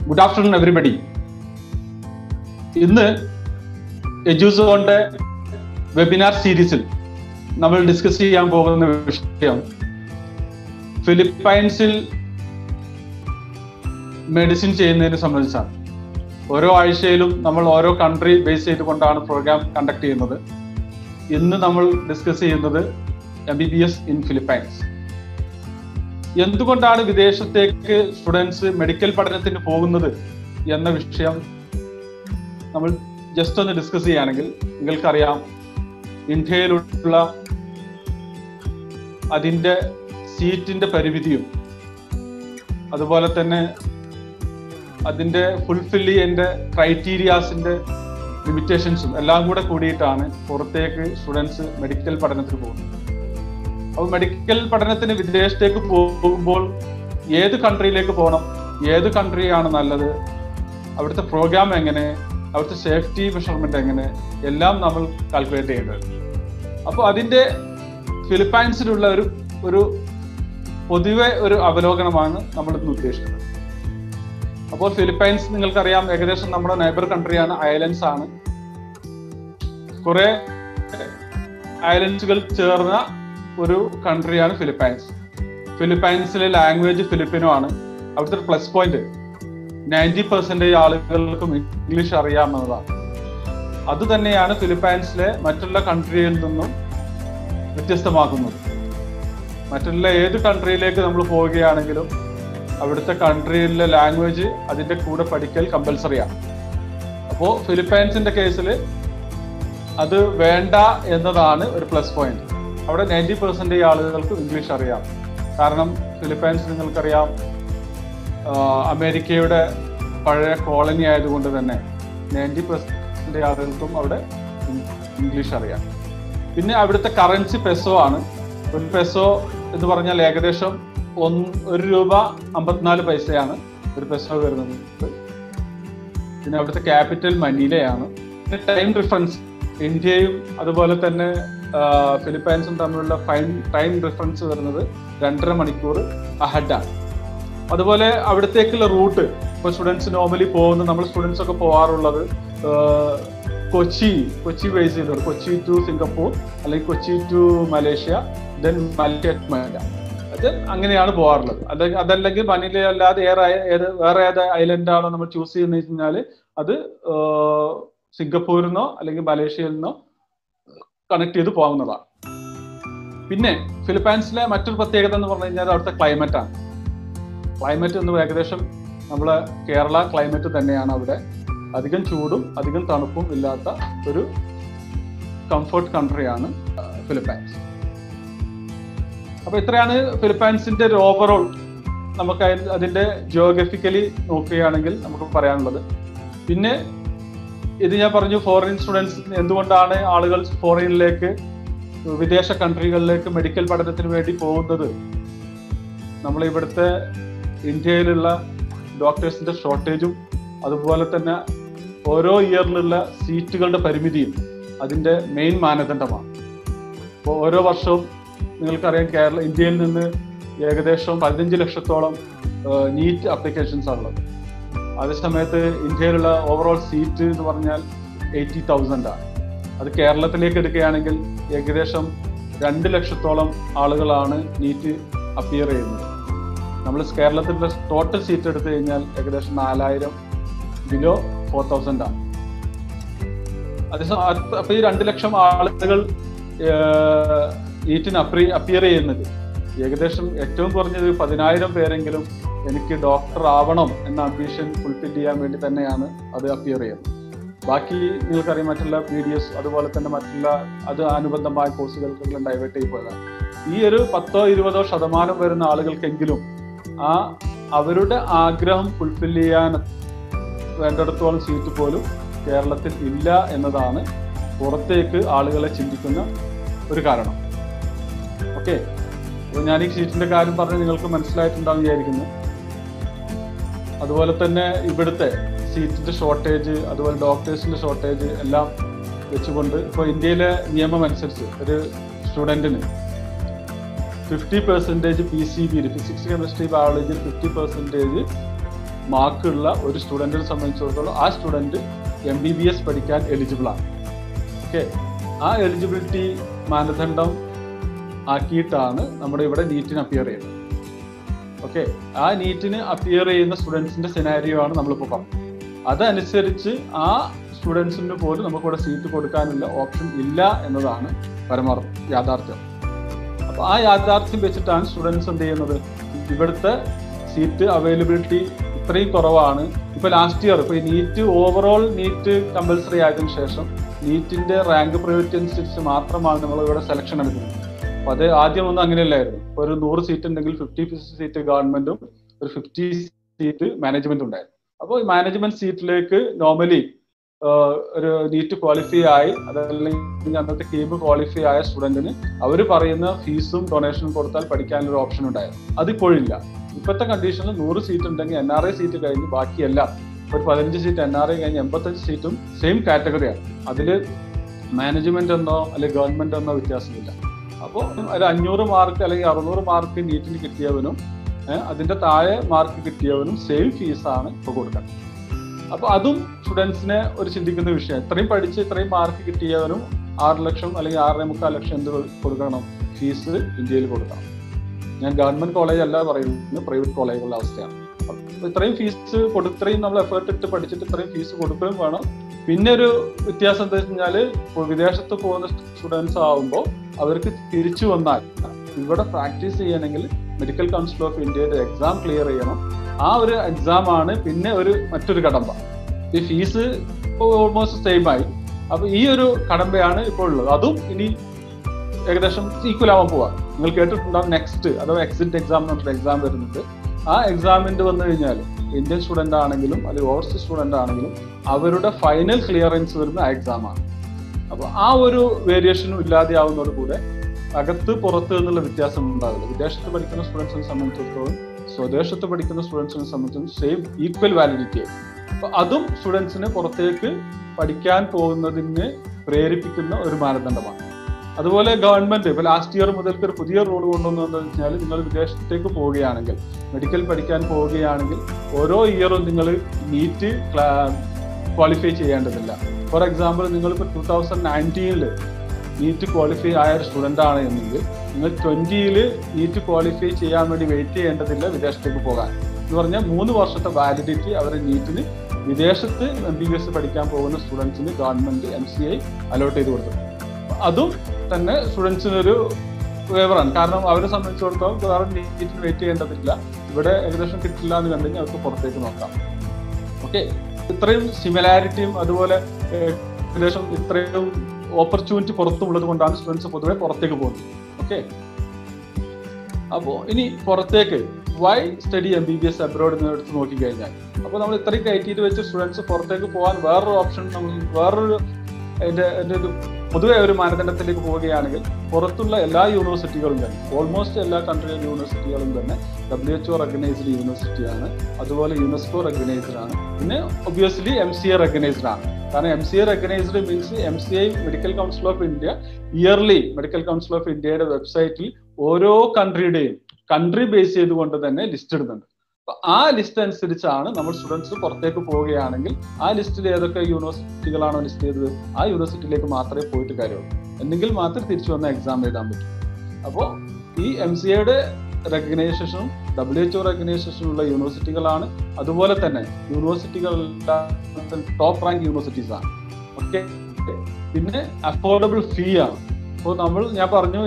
Good afternoon everybody. ഇന്ന് എഡ്യൂസോണിന്റെ webinar സീരീസിൽ നമ്മൾ ഡിസ്കസ് ചെയ്യാൻ പോകുന്ന വിഷയം ഫിലിപ്പൈൻസിൽ മെഡിസിൻ ചെയ്യുന്നതിനെ സംബന്ധിച്ചാണ്. ഓരോ ആഴ്ചയിലും നമ്മൾ ഓരോ കൺട്രി ബേസ് ചെയ്തുകൊണ്ടാണ് പ്രോഗ്രാം കണ്ടക്ട് ചെയ്യുന്നത്. ഇന്ന് നമ്മൾ ഡിസ്കസ് ചെയ്യുന്നത് MBBS ഇൻ ഫിലിപ്പൈൻസ്. എന്തുകൊണ്ടാണ് വിദേശത്തേക്ക് സ്റ്റുഡൻസ് മെഡിക്കൽ പഠനത്തിന് പോകുന്നത് എന്ന വിഷയം നമ്മൾ ജസ്റ്റ് ഒന്ന് ഡിസ്കസ് ചെയ്യുകയാണെങ്കിൽ, നിങ്ങൾക്കറിയാം ഇന്ത്യയിലുള്ള അതിൻ്റെ സീറ്റിന്റെ പരിമിതിയും അതുപോലെ തന്നെ അതിൻ്റെ ഫുൾഫിൽ ചെയ്യേണ്ട ക്രൈറ്റീരിയാസിന്റെ ലിമിറ്റേഷൻസും എല്ലാം കൂടെ കൂടിയിട്ടാണ് പുറത്തേക്ക് സ്റ്റുഡൻസ് മെഡിക്കൽ പഠനത്തിന് പോകുന്നത്. അപ്പോൾ മെഡിക്കൽ പഠനത്തിന് വിദേശത്തേക്ക് പോകുമ്പോൾ ഏത് കൺട്രിയിലേക്ക് പോകണം, ഏത് കൺട്രിയാണ് നല്ലത്, അവിടുത്തെ പ്രോഗ്രാം എങ്ങനെ, അവിടുത്തെ സേഫ്റ്റി മെഷർമെന്റ് എങ്ങനെ, എല്ലാം നമ്മൾ കാൽക്കുലേറ്റ് ചെയ്യേണ്ടത്. അപ്പോൾ അതിൻ്റെ ഫിലിപ്പൈൻസിലുള്ള ഒരു പൊതുവെ ഒരു അവലോകനമാണ് നമ്മൾ ഇന്ന് ഉദ്ദേശിക്കുന്നത്. അപ്പോൾ ഫിലിപ്പൈൻസ് നിങ്ങൾക്കറിയാം, ഏകദേശം നമ്മുടെ നെയ്ബർ കൺട്രിയാണ്, ഐലൻഡ്സ് ആണ്. കുറെ ഐലൻഡ്സുകൾ ചേർന്ന ഒരു കൺട്രിയാണ് ഫിലിപ്പൈൻസ്. ഫിലിപ്പൈൻസിലെ ലാംഗ്വേജ് ഫിലിപ്പിനോ ആണ്. അവിടുത്തെ പ്ലസ് പോയിന്റ് 90% ആളുകൾക്കും ഇംഗ്ലീഷ് അറിയാമെന്നതാണ്. അത് തന്നെയാണ് ഫിലിപ്പൈൻസിലെ മറ്റുള്ള കൺട്രിയിൽ നിന്നും വ്യത്യസ്തമാക്കുന്നത്. മറ്റുള്ള ഏത് കൺട്രിയിലേക്ക് നമ്മൾ പോവുകയാണെങ്കിലും അവിടുത്തെ കൺട്രിയിലെ ലാംഗ്വേജ് അതിൻ്റെ കൂടെ പഠിക്കൽ കമ്പൽസറിയാണ്. അപ്പോൾ ഫിലിപ്പൈൻസിന്റെ കേസിൽ അത് വേണ്ട എന്നതാണ് ഒരു പ്ലസ് പോയിന്റ്. അവിടെ 90% ആളുകൾക്ക് ഇംഗ്ലീഷ് അറിയാം. കാരണം ഫിലിപ്പൈൻസ് നിങ്ങൾക്കറിയാം അമേരിക്കയുടെ പഴയ കോളനി ആയതുകൊണ്ട് തന്നെ 90% ആളുകൾക്കും അവിടെ ഇംഗ്ലീഷ് അറിയാം. പിന്നെ അവിടുത്തെ കറൻസി പെസോ ആണ്. ഒരു പെസോ എന്ന് പറഞ്ഞാൽ ഏകദേശം ₹1.54 ഒരു പെസോ വരുന്നത്. പിന്നെ അവിടുത്തെ ക്യാപിറ്റൽ മനിലയാണ്. പിന്നെ ടൈം ഡിഫറൻസ് ഇന്ത്യയും അതുപോലെ തന്നെ ഫിലിപ്പൈൻസും തമ്മിലുള്ള ടൈം ഡിഫറൻസ് വരുന്നത് 2.5 മണിക്കൂർ അഹഡാണ്. അതുപോലെ അവിടത്തേക്കുള്ള റൂട്ട് ഇപ്പോൾ സ്റ്റുഡൻസ് നോർമലി പോകുന്ന നമ്മൾ സ്റ്റുഡൻസ് ഒക്കെ പോകാറുള്ളത് കൊച്ചി ബേസ് ചെയ്തത്, കൊച്ചി ടു സിംഗപ്പൂർ അല്ലെങ്കിൽ Kochi to Malaysia, then Malaysia to Manila. അത് അങ്ങനെയാണ് പോകാറുള്ളത്. അതല്ലെങ്കിൽ മനില അല്ലാതെ വേറെ ഏത് ഐലൻഡാണോ നമ്മൾ ചൂസ് ചെയ്യുന്നത് കഴിഞ്ഞാൽ അത് സിംഗപ്പൂരിൽ നിന്നോ അല്ലെങ്കിൽ മലേഷ്യയിൽ നിന്നോ കണക്ട് ചെയ്ത് പോകുന്നതാണ്. പിന്നെ ഫിലിപ്പൈൻസിലെ മറ്റൊരു പ്രത്യേകത എന്ന് പറഞ്ഞു കഴിഞ്ഞാൽ അവിടുത്തെ ക്ലൈമറ്റ് ആണ്. ക്ലൈമറ്റ് എന്ന് ഏകദേശം നമ്മളെ കേരള ക്ലൈമറ്റ് തന്നെയാണ്. അവിടെ അധികം ചൂടും അധികം തണുപ്പും ഇല്ലാത്ത ഒരു കംഫർട്ട് കൺട്രിയാണ് ഫിലിപ്പൈൻസ്. അപ്പൊ ഇത്രയാണ് ഫിലിപ്പൈൻസിന്റെ ഒരു ഓവറോൾ നമുക്ക് അതിന്റെ ജിയോഗ്രഫിക്കലി നോക്കുകയാണെങ്കിൽ നമുക്ക് പറയാനുള്ളത്. പിന്നെ ഇത് ഞാൻ പറഞ്ഞു, ഫോറിൻ സ്റ്റുഡൻസ് എന്തുകൊണ്ടാണ് ആളുകൾ ഫോറിനിലേക്ക് വിദേശ കൺട്രികളിലേക്ക് മെഡിക്കൽ പഠനത്തിന് വേണ്ടി പോകുന്നത്. നമ്മൾ ഇവിടുത്തെ ഇന്ത്യയിലുള്ള ഡോക്ടേഴ്സിന്റെ ഷോർട്ടേജും അതുപോലെ തന്നെ ഓരോ ഇയറിലുള്ള സീറ്റുകളുടെ പരിമിതിയും അതിൻ്റെ മെയിൻ മാനദണ്ഡമാണ്. അപ്പോൾ ഓരോ വർഷവും നിങ്ങൾക്കറിയാം ഇന്ത്യയിൽ നിന്ന് ഏകദേശം 15 ലക്ഷത്തോളം നീറ്റ് അപ്ലിക്കേഷൻസ് ആണുള്ളത്. അതേസമയത്ത് ഇന്ത്യയിലുള്ള ഓവറോൾ സീറ്റ് എന്ന് പറഞ്ഞാൽ 80,000 ആണ്. അത് കേരളത്തിലേക്ക് എടുക്കുകയാണെങ്കിൽ ഏകദേശം 2 ലക്ഷത്തോളം ആളുകളാണ് നീറ്റ് അപ്പിയർ ചെയ്യുന്നത്. നമ്മൾ കേരളത്തിൻ്റെ ടോട്ടൽ സീറ്റ് എടുത്തു കഴിഞ്ഞാൽ ഏകദേശം 4000 ബിലോ 4,000 ആണ്. അതേസമയം അപ്പൊ ഈ 2 ലക്ഷം ആളുകൾ നീറ്റിന് അപ്പിയർ ചെയ്യുന്നത് ഏകദേശം ഏറ്റവും കുറഞ്ഞത് 10,000 പേരെങ്കിലും എനിക്ക് ഡോക്ടർ ആവണം എന്ന അംബിഷൻ ഫുൾഫിൽ ചെയ്യാൻ വേണ്ടി തന്നെയാണ് അത് അപ്പിയർ ചെയ്യുന്നത്. ബാക്കി നിങ്ങൾക്കറിയാം മറ്റുള്ള BDS അതുപോലെ തന്നെ മറ്റുള്ള അത് അനുബന്ധമായ കോഴ്സുകൾക്കെല്ലാം ഡൈവേർട്ട് ചെയ്യപ്പോഴാണ്. ഈ ഒരു 10-20% വരുന്ന ആളുകൾക്കെങ്കിലും അവരുടെ ആഗ്രഹം ഫുൾഫിൽ ചെയ്യാൻ വേണ്ടിടത്തോളം സീറ്റ് പോലും കേരളത്തിൽ ഇല്ല എന്നതാണ് പുറത്തേക്ക് ആളുകളെ ചിന്തിക്കുന്ന ഒരു കാരണം. ഓക്കെ, ഞാൻ ഈ സീറ്റിന്റെ കാര്യം പറഞ്ഞ് നിങ്ങൾക്ക് മനസ്സിലായിട്ടുണ്ടാവും വിചാരിക്കുന്നു. അതുപോലെ തന്നെ ഇവിടുത്തെ സീറ്റിന്റെ ഷോർട്ടേജ്, അതുപോലെ ഡോക്ടേഴ്സിന്റെ ഷോർട്ടേജ് എല്ലാം വെച്ചുകൊണ്ട് ഇപ്പോൾ ഇന്ത്യയിലെ നിയമം അനുസരിച്ച് ഒരു സ്റ്റുഡൻറ്റിന് 50% PCB, ഫിസിക്സ് കെമിസ്ട്രി ബയോളജിയിൽ 50% മാർക്കുള്ള ഒരു സ്റ്റുഡൻറ്റിനെ സംബന്ധിച്ചിടത്തോളം ആ സ്റ്റുഡൻറ്റ് MBBS പഠിക്കാൻ എലിജിബിൾ ആണ്. ഓക്കെ, ആ എലിജിബിലിറ്റി മാനദണ്ഡം ആക്കിയിട്ടാണ് നമ്മുടെ ഇവിടെ നീറ്റിന് അപ്പിയർ ചെയ്യുന്നത്. ഓക്കെ, ആ നീറ്റിന് അപ്പിയർ ചെയ്യുന്ന സ്റ്റുഡൻസിന്റെ സിനാരിയോ ആണ് നമ്മളിപ്പോൾ പറഞ്ഞത്. അതനുസരിച്ച് ആ സ്റ്റുഡൻസിന് പോലും നമുക്കിവിടെ സീറ്റ് കൊടുക്കാനുള്ള ഓപ്ഷൻ ഇല്ല എന്നതാണ് യാഥാർത്ഥ്യം. അപ്പൊ ആ യാഥാർത്ഥ്യം വെച്ചിട്ടാണ് സ്റ്റുഡൻസ് എന്ത് ചെയ്യുന്നത്, ഇവിടുത്തെ സീറ്റ് അവൈലബിലിറ്റി ഇത്രയും കുറവാണ്. ഇപ്പൊ ലാസ്റ്റ് ഇയർ ഇപ്പൊ ഈ നീറ്റ് ഓവറോൾ നീറ്റ് കമ്പൽസറി ആയതിനു ശേഷം നീറ്റിന്റെ റാങ്ക് പ്രയോറിറ്റി അനുസരിച്ച് മാത്രമാണ് നമ്മൾ ഇവിടെ സെലക്ഷൻ എടുക്കുന്നത്. അപ്പൊ അത് ആദ്യമൊന്നും അങ്ങനെയല്ലായിരുന്നു. ഒരു 100 സീറ്റ് ഉണ്ടെങ്കിൽ 50 സീറ്റ് ഗവൺമെന്റും ഒരു 50 സീറ്റ് മാനേജ്മെന്റും ഉണ്ടായിരുന്നു. അപ്പോൾ ഈ മാനേജ്മെന്റ് സീറ്റിലേക്ക് നോർമലി ഒരു നീറ്റ് ക്വാളിഫൈ ആയി അതല്ലെങ്കിൽ അന്നത്തെ കീം ക്വാളിഫൈ ആയ സ്റ്റുഡന്റിന് അവർ പറയുന്ന ഫീസും ഡൊണേഷനും കൊടുത്താൽ പഠിക്കാനൊരു ഓപ്ഷൻ ഉണ്ടായിരുന്നു. അതിപ്പോഴില്ല. ഇപ്പോഴത്തെ കണ്ടീഷനിൽ 100 സീറ്റ് ഉണ്ടെങ്കിൽ NRI സീറ്റ് കഴിഞ്ഞ് ബാക്കിയെല്ലാം ഒരു 15 സീറ്റ് NRI കഴിഞ്ഞ് 85 സീറ്റും സെയിം കാറ്റഗറിയാണ്. അതിൽ മാനേജ്മെന്റ് എന്നോ അല്ലെങ്കിൽ ഗവൺമെന്റ് എന്നോ വ്യത്യാസമില്ല. അപ്പോൾ ഒരു 500 മാർക്ക് അല്ലെങ്കിൽ 600 മാർക്ക് നീറ്റിന് കിട്ടിയവനും അതിന്റെ താഴെ മാർക്ക് കിട്ടിയവനും സെയിം ഫീസാണ് ഇപ്പോൾ കൊടുക്കുന്നത്. അപ്പൊ അതും സ്റ്റുഡൻസിനെ ഒരു ചിന്തിക്കുന്ന വിഷയം. ഇത്രയും പഠിച്ച് ഇത്രയും മാർക്ക് കിട്ടിയവനും 6 ലക്ഷം അല്ലെങ്കിൽ 6.25 ലക്ഷം എന്ത് കൊടുക്കണം, ഫീസ് ഇന്ത്യയിൽ കൊടുക്കണം. ഞാൻ ഗവൺമെന്റ് കോളേജ് അല്ല പറയുന്നത്, പ്രൈവറ്റ് കോളേജുകളുടെ അവസ്ഥയാണ്. ഇത്രയും ഫീസ് ഇത്രയും നമ്മൾ എഫേർട്ട് ഇട്ട് പഠിച്ചിട്ട് ഇത്രയും ഫീസ് കൊടുക്കുകയും വേണം. പിന്നെ ഒരു വ്യത്യാസം എന്താ വെച്ച് കഴിഞ്ഞാൽ വിദേശത്ത് പോകുന്ന സ്റ്റുഡൻസ് ആവുമ്പോൾ അവർക്ക് തിരിച്ചു വന്നാൽ ഇവിടെ പ്രാക്ടീസ് ചെയ്യണമെങ്കിൽ മെഡിക്കൽ കൗൺസിൽ ഓഫ് ഇന്ത്യയുടെ എക്സാം ക്ലിയർ ചെയ്യണം. ആ ഒരു എക്സാം ആണ് പിന്നെ മറ്റൊരു കടമ്പ. ഈ ഫീസ് ഇപ്പോൾ ഓൾമോസ്റ്റ് സെയിം ആയി. അപ്പൊ ഈ ഒരു കടമ്പയാണ് ഇപ്പോൾ ഉള്ളത്. അതും ഇനി ഏകദേശം ഈക്വൽ ആവാൻ പോവാ. നിങ്ങൾ കേട്ടിട്ടുണ്ടാവും നെക്സ്റ്റ് അഥവാ എക്സിറ്റ് എക്സാം എന്ന് പറഞ്ഞിട്ട് എക്സാം വരുന്നുണ്ട്. ആ എക്സാമിന്റെ വന്നു കഴിഞ്ഞാൽ ഇന്ത്യൻ സ്റ്റുഡന്റ് ആണെങ്കിലും അല്ലെങ്കിൽ ഓവർസീസ് സ്റ്റുഡന്റ് ആണെങ്കിലും അവരുടെ ഫൈനൽ ക്ലിയറൻസ് വരുന്ന ആ എക്സാമാണ്. അപ്പൊ ആ ഒരു വേരിയേഷനും ഇല്ലാതെയാവുന്നതോട് കൂടെ അകത്ത് പുറത്ത് എന്നുള്ള വ്യത്യാസം ഉണ്ടാവില്ല. വിദേശത്ത് പഠിക്കുന്ന സ്റ്റുഡൻസിനെ സംബന്ധിച്ചിടത്തോളം സ്വദേശത്ത് പഠിക്കുന്ന സ്റ്റുഡൻസിനെ സംബന്ധിച്ചും സെയിം ഈക്വൽ വാലിഡിറ്റി. അപ്പൊ അതും സ്റ്റുഡൻസിനെ പുറത്തേക്ക് പഠിക്കാൻ പോകുന്നതിന് പ്രേരിപ്പിക്കുന്ന ഒരു മാനദണ്ഡമാണ്. അതുപോലെ ഗവൺമെന്റ് ഇപ്പൊ ലാസ്റ്റ് ഇയർ മുതൽക്ക് ഒരു പുതിയ റൂൾ കൊണ്ടുവന്നതെന്ന് വെച്ചാൽ നിങ്ങൾ വിദേശത്തേക്ക് പോവുകയാണെങ്കിൽ, മെഡിക്കൽ പഠിക്കാൻ പോവുകയാണെങ്കിൽ ഓരോ ഇയറും നിങ്ങൾ നീറ്റ് ക്വാളിഫൈ ചെയ്യേണ്ടതില്ല. ഫോർ എക്സാമ്പിൾ നിങ്ങളിപ്പോൾ 2019 നീറ്റ് ക്വാളിഫൈ ആയ ഒരു സ്റ്റുഡൻ്റ് ആണ് എന്നെങ്കിൽ നിങ്ങൾ 20 നീറ്റ് ക്വാളിഫൈ ചെയ്യാൻ വേണ്ടി വെയിറ്റ് ചെയ്യേണ്ടതില്ല വിദേശത്തേക്ക് പോകാൻ. എന്ന് പറഞ്ഞാൽ 3 വർഷത്തെ വാലിഡിറ്റി അവരെ നീറ്റിന് വിദേശത്ത് MBBS പഠിക്കാൻ പോകുന്ന സ്റ്റുഡൻസിന് ഗവൺമെന്റ് MCI അലോട്ട് ചെയ്ത് കൊടുത്തു. അതും തന്നെ സ്റ്റുഡൻസിനൊരു ഫേവറാണ്. കാരണം അവരെ സംബന്ധിച്ചിടത്തോളം വേറെ നീറ്റിന് വെയിറ്റ് ചെയ്യേണ്ടതില്ല. ഇവിടെ ഏകദേശം കിട്ടില്ല എന്ന് കണ്ടുകഴിഞ്ഞാൽ അവർക്ക് പുറത്തേക്ക് നോക്കാം. ഓക്കെ, ഇത്രയും സിമിലാരിറ്റിയും അതുപോലെ ഏകദേശം ഇത്രയും ഓപ്പർച്യൂണിറ്റി പുറത്തുള്ളത് കൊണ്ടാണ് സ്റ്റുഡൻസ് പൊതുവെ പുറത്തേക്ക് പോകുന്നത്. ഓക്കെ, അപ്പോൾ ഇനി പുറത്തേക്ക് വൈ സ്റ്റഡി MBBS അബ്രോഡ് എന്ന് എടുത്ത് നോക്കിക്കഴിഞ്ഞാൽ, അപ്പോൾ നമ്മൾ ഇത്രയും ക്രൈറ്റീരിയ വെച്ച് സ്റ്റുഡൻസ് പുറത്തേക്ക് പോകാൻ വേറൊരു ഓപ്ഷൻ വേറൊരു എൻ്റെ പൊതുവെ ഒരു മാനദണ്ഡത്തിലേക്ക് പോവുകയാണെങ്കിൽ പുറത്തുള്ള എല്ലാ യൂണിവേഴ്സിറ്റികളും തന്നെ ഓൾമോസ്റ്റ് എല്ലാ കൺട്രിയിലെ യൂണിവേഴ്സിറ്റികളും തന്നെ WHO റെക്കഗ്നൈസ്ഡ് യൂണിവേഴ്സിറ്റിയാണ്. അതുപോലെ UNESCO റെക്കഗ്നൈസ്ഡ് ആണ്. പിന്നെ ഒബ്വിയസ്ലി MCA റെക്കഗ്നൈസ്ഡ് ആണ്. കാരണം MCA recognised means MCI medical council of India yearly medical council of ഇന്ത്യയുടെ വെബ്സൈറ്റിൽ ഓരോ കൺട്രിയുടെയും കൺട്രി ബേസ് ചെയ്തുകൊണ്ട് തന്നെ ലിസ്റ്റ് ഇടുന്നുണ്ട്. അപ്പൊ ആ ലിസ്റ്റ് അനുസരിച്ചാണ് നമ്മൾ സ്റ്റുഡൻസ് പുറത്തേക്ക് പോവുകയാണെങ്കിൽ ആ ലിസ്റ്റിൽ ഏതൊക്കെ യൂണിവേഴ്സിറ്റികളാണോ ലിസ്റ്റ് ചെയ്തത് ആ യൂണിവേഴ്സിറ്റിയിലേക്ക് മാത്രമേ പോയിട്ട് കാര്യമുള്ളൂ. എന്നെങ്കിൽ മാത്രം തിരിച്ചു വന്ന എക്സാം എഴുതാൻ പറ്റും. അപ്പോൾ ഈ MCAയുടെ റെക്കഗ്നൈസേഷനും WHO റെക്കഗ്നൈസേഷനും ഉള്ള യൂണിവേഴ്സിറ്റികളാണ്. അതുപോലെ തന്നെ യൂണിവേഴ്സിറ്റികളുടെ ടോപ്പ് റാങ്ക് യൂണിവേഴ്സിറ്റീസ് ആണ്. ഓക്കെ, പിന്നെ അഫോർഡബിൾ ഫീ ആണ്. അപ്പോൾ ഞാൻ പറഞ്ഞു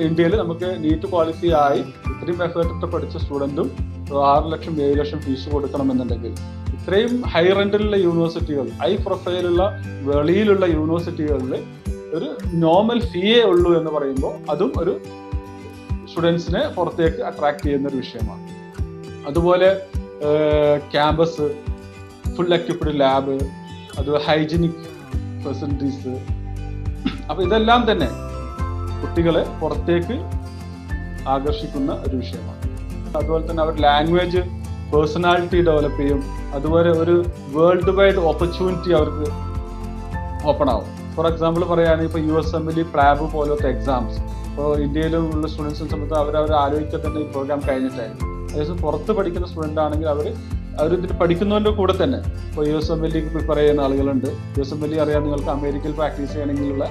ഇന്ത്യയിൽ നമുക്ക് നീറ്റ് ക്വാളിഫൈ ആയി ഇത്രയും എഫേർട്ട് ഇട്ട് പഠിച്ച സ്റ്റുഡൻറ്റും 6 ലക്ഷം 7 ലക്ഷം ഫീസ് കൊടുക്കണമെന്നുണ്ടെങ്കിൽ ഇത്രയും ഹൈ റെന്റിലുള്ള യൂണിവേഴ്സിറ്റികൾ, ഹൈ പ്രൊഫൈലുള്ള വെളിയിലുള്ള യൂണിവേഴ്സിറ്റികളിൽ ഒരു നോർമൽ ഫീയേ ഉള്ളൂ എന്ന് പറയുമ്പോൾ അതും ഒരു സ്റ്റുഡൻസിനെ പുറത്തേക്ക് അട്രാക്ട് ചെയ്യുന്ന ഒരു വിഷയമാണ്. അതുപോലെ ക്യാമ്പസ്, ഫുൾ എക്യുപ്ഡ് ലാബ്, അതുപോലെ ഹൈജീനിക് ഫെസിലിറ്റീസ്, അപ്പൊ ഇതെല്ലാം തന്നെ കുട്ടികളെ പുറത്തേക്ക് ആകർഷിക്കുന്ന ഒരു വിഷയമാണ്. അതുപോലെ തന്നെ അവർ ലാംഗ്വേജ് പേഴ്സണാലിറ്റി ഡെവലപ്പ് ചെയ്യും. അതുപോലെ ഒരു വേൾഡ് വൈഡ് ഓപ്പർച്യൂണിറ്റി അവർക്ക് ഓപ്പൺ ആവും. ഫോർ എക്സാമ്പിൾ പറയുകയാണെങ്കിൽ ഇപ്പോൾ USMLE, PLAB പോലത്തെ എക്സാംസ് ഇപ്പോൾ ഇന്ത്യയിലുള്ള സ്റ്റുഡൻസിനെ സംബന്ധിച്ച് അവർ ആലോചിക്കുക തന്നെ ഈ പ്രോഗ്രാം കഴിഞ്ഞിട്ടായിരുന്നു. അതേസമയം പുറത്ത് പഠിക്കുന്ന സ്റ്റുഡൻ്റ് ആണെങ്കിൽ അവരിതിൽ പഠിക്കുന്നതിൻ്റെ കൂടെ തന്നെ ഇപ്പോൾ USMLE പ്രിപ്പയർ ചെയ്യുന്ന ആളുകളുണ്ട്. USMLE അറിയാൻ നിങ്ങൾക്ക് അമേരിക്കയിൽ പ്രാക്ടീസ് ചെയ്യണമെങ്കിലുള്ള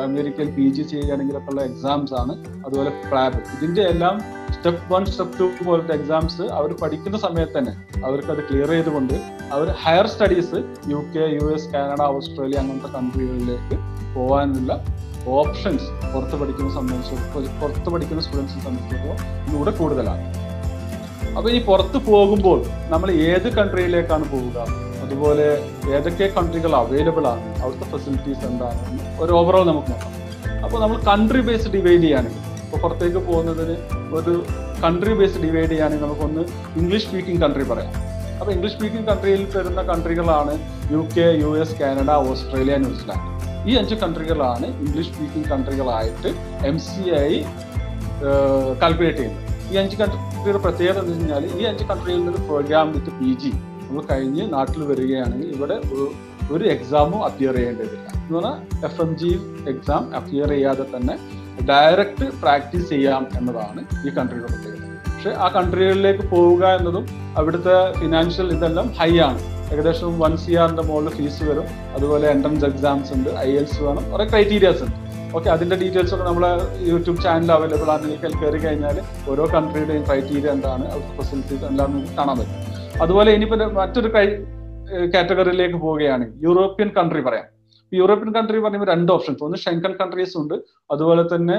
അമേരിക്കയിൽ PG ചെയ്യുകയാണെങ്കിലൊക്കെ ഉള്ള എക്സാംസ് ആണ്. അതുപോലെ ഫ്ലാബ്, ഇതിൻ്റെ എല്ലാം സ്റ്റെപ്പ് 1 സ്റ്റെപ്പ് 2 പോലത്തെ എക്സാംസ് അവർ പഠിക്കുന്ന സമയത്ത് തന്നെ അവർക്ക് അത് ക്ലിയർ ചെയ്തുകൊണ്ട് അവർ higher studies UK, US, Canada, Australia അങ്ങനത്തെ കൺട്രികളിലേക്ക് പോകാനുള്ള ഓപ്ഷൻസ് പുറത്ത് പഠിക്കുന്ന സ്റ്റുഡൻസിനെ സംബന്ധിച്ചിടത്തോളം ഇന്നിവിടെ കൂടുതലാണ്. അപ്പോൾ ഈ പുറത്ത് പോകുമ്പോൾ നമ്മൾ ഏത് കൺട്രിയിലേക്കാണ് പോവുക, അതുപോലെ ഏതൊക്കെ കൺട്രികൾ അവൈലബിൾ ആണ്, അവിടുത്തെ ഫെസിലിറ്റീസ് എന്താണ്, ഒരു ഓവറോൾ നമുക്ക് നോക്കാം. അപ്പോൾ നമ്മൾ കൺട്രി ബേസ്ഡ് ഡിവൈഡ് ചെയ്യുകയാണെങ്കിൽ, ഇപ്പോൾ പുറത്തേക്ക് പോകുന്നതിന് ഒരു കൺട്രി ബേസ്ഡ് ഡിവൈഡ് ചെയ്യുകയാണെങ്കിൽ നമുക്കൊന്ന് ഇംഗ്ലീഷ് സ്പീക്കിംഗ് കൺട്രി പറയാം. അപ്പോൾ ഇംഗ്ലീഷ് സ്പീക്കിംഗ് കൺട്രിയിൽ വരുന്ന കൺട്രികളാണ് UK, US, Canada, Australia, New Zealand. ഈ 5 കൺട്രികളാണ് ഇംഗ്ലീഷ് സ്പീക്കിംഗ് കൺട്രികളായിട്ട് MCI കാൽക്കുലേറ്റ് ചെയ്യുന്നത്. ഈ 5 കൺട്രിയുടെ പ്രത്യേകത എന്ന് വെച്ച് കഴിഞ്ഞാൽ, ഈ 5 കൺട്രിയിൽ നിന്ന് പ്രോഗ്രാം വിത്ത് PG നമ്മൾ കഴിഞ്ഞ് നാട്ടിൽ വരികയാണെങ്കിൽ ഇവിടെ ഒരു എക്സാമും അപ്പിയർ ചെയ്യേണ്ടതില്ല. എന്ന് പറഞ്ഞാൽ FMG എക്സാം അപ്പിയർ ചെയ്യാതെ തന്നെ ഡയറക്റ്റ് പ്രാക്ടീസ് ചെയ്യാം എന്നതാണ് ഈ കൺട്രിയുടെ പ്രത്യേകത. പക്ഷെ ആ കൺട്രികളിലേക്ക് പോവുക എന്നതും അവിടുത്തെ ഫിനാൻഷ്യൽ ഇതെല്ലാം ഹൈ ആണ്. ഏകദേശം 1 CR മുകളിൽ ഫീസ് വരും. അതുപോലെ എൻട്രൻസ് എക്സാംസ് ഉണ്ട്, IELTS വേണം, കുറെ ക്രൈറ്റീരിയാസ് ഉണ്ട്. ഓക്കെ, അതിന്റെ ഡീറ്റെയിൽസ് ഒക്കെ നമ്മളെ യൂട്യൂബ് ചാനൽ അവൈലബിൾ ആണ്. നിങ്ങൾക്ക് കയറി കഴിഞ്ഞാൽ ഓരോ കൺട്രിയുടെയും ക്രൈറ്റീരിയ എന്താണ്, അവർക്ക് ഫെസിലിറ്റീസ് എല്ലാം നിങ്ങൾക്ക് കാണാൻ പറ്റും. അതുപോലെ ഇനിയിപ്പോൾ മറ്റൊരു കാറ്റഗറിയിലേക്ക് പോവുകയാണ്, യൂറോപ്യൻ കൺട്രി പറയാം. യൂറോപ്യൻ കൺട്രി പറയുമ്പോൾ 2 ഓപ്ഷൻസ്, ഒന്ന് ഷെങ്കൻ കൺട്രീസ് ഉണ്ട്, അതുപോലെ തന്നെ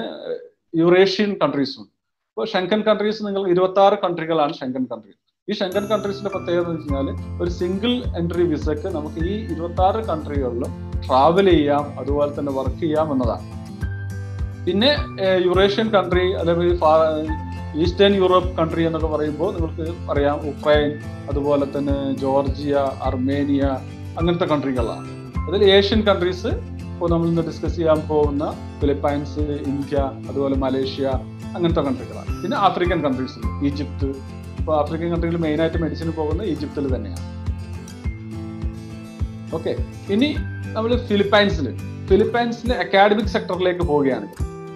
യൂറേഷ്യൻ കൺട്രീസും ഉണ്ട്. അപ്പോൾ ഷെങ്കൻ കൺട്രീസ് നിങ്ങൾ 26 കൺട്രികളാണ് ഷെങ്കൻ കൺട്രീസ്. ഈ ഷെങ്കൻ കൺട്രീസിന്റെ പ്രത്യേകത എന്ന് വെച്ച് കഴിഞ്ഞാൽ ഒരു സിംഗിൾ എൻട്രി വിസക്ക് നമുക്ക് ഈ 26 കൺട്രികളിലും ട്രാവൽ ചെയ്യാം, അതുപോലെ തന്നെ വർക്ക് ചെയ്യാം എന്നതാണ്. പിന്നെ യൂറേഷ്യൻ കൺട്രി അല്ലെങ്കിൽ ഈസ്റ്റേൺ യൂറോപ്പ് കൺട്രി എന്നൊക്കെ പറയുമ്പോൾ നിങ്ങൾക്ക് അറിയാം ഉക്രൈൻ, അതുപോലെ തന്നെ ജോർജിയ, അർമേനിയ അങ്ങനത്തെ കൺട്രികളാണ്. അതിൽ ഏഷ്യൻ കൺട്രീസ് ഇപ്പോൾ നമ്മൾ ഇന്ന് ഡിസ്കസ് ചെയ്യാൻ പോകുന്ന ഫിലിപ്പൈൻസ്, ഇന്ത്യ, അതുപോലെ മലേഷ്യ അങ്ങനത്തെ കൺട്രികളാണ്. പിന്നെ ആഫ്രിക്കൻ കൺട്രീസ്, ഈജിപ്ത്. ഇപ്പോൾ ആഫ്രിക്കൻ കൺട്രിയിൽ മെയിനായിട്ട് മെഡിസിന് പോകുന്നത് ഈജിപ്തിൽ തന്നെയാണ്. ഓക്കെ, ഇനി നമ്മൾ ഫിലിപ്പൈൻസിലെ അക്കാഡമിക് സെക്ടറിലേക്ക് പോവുകയാണ്.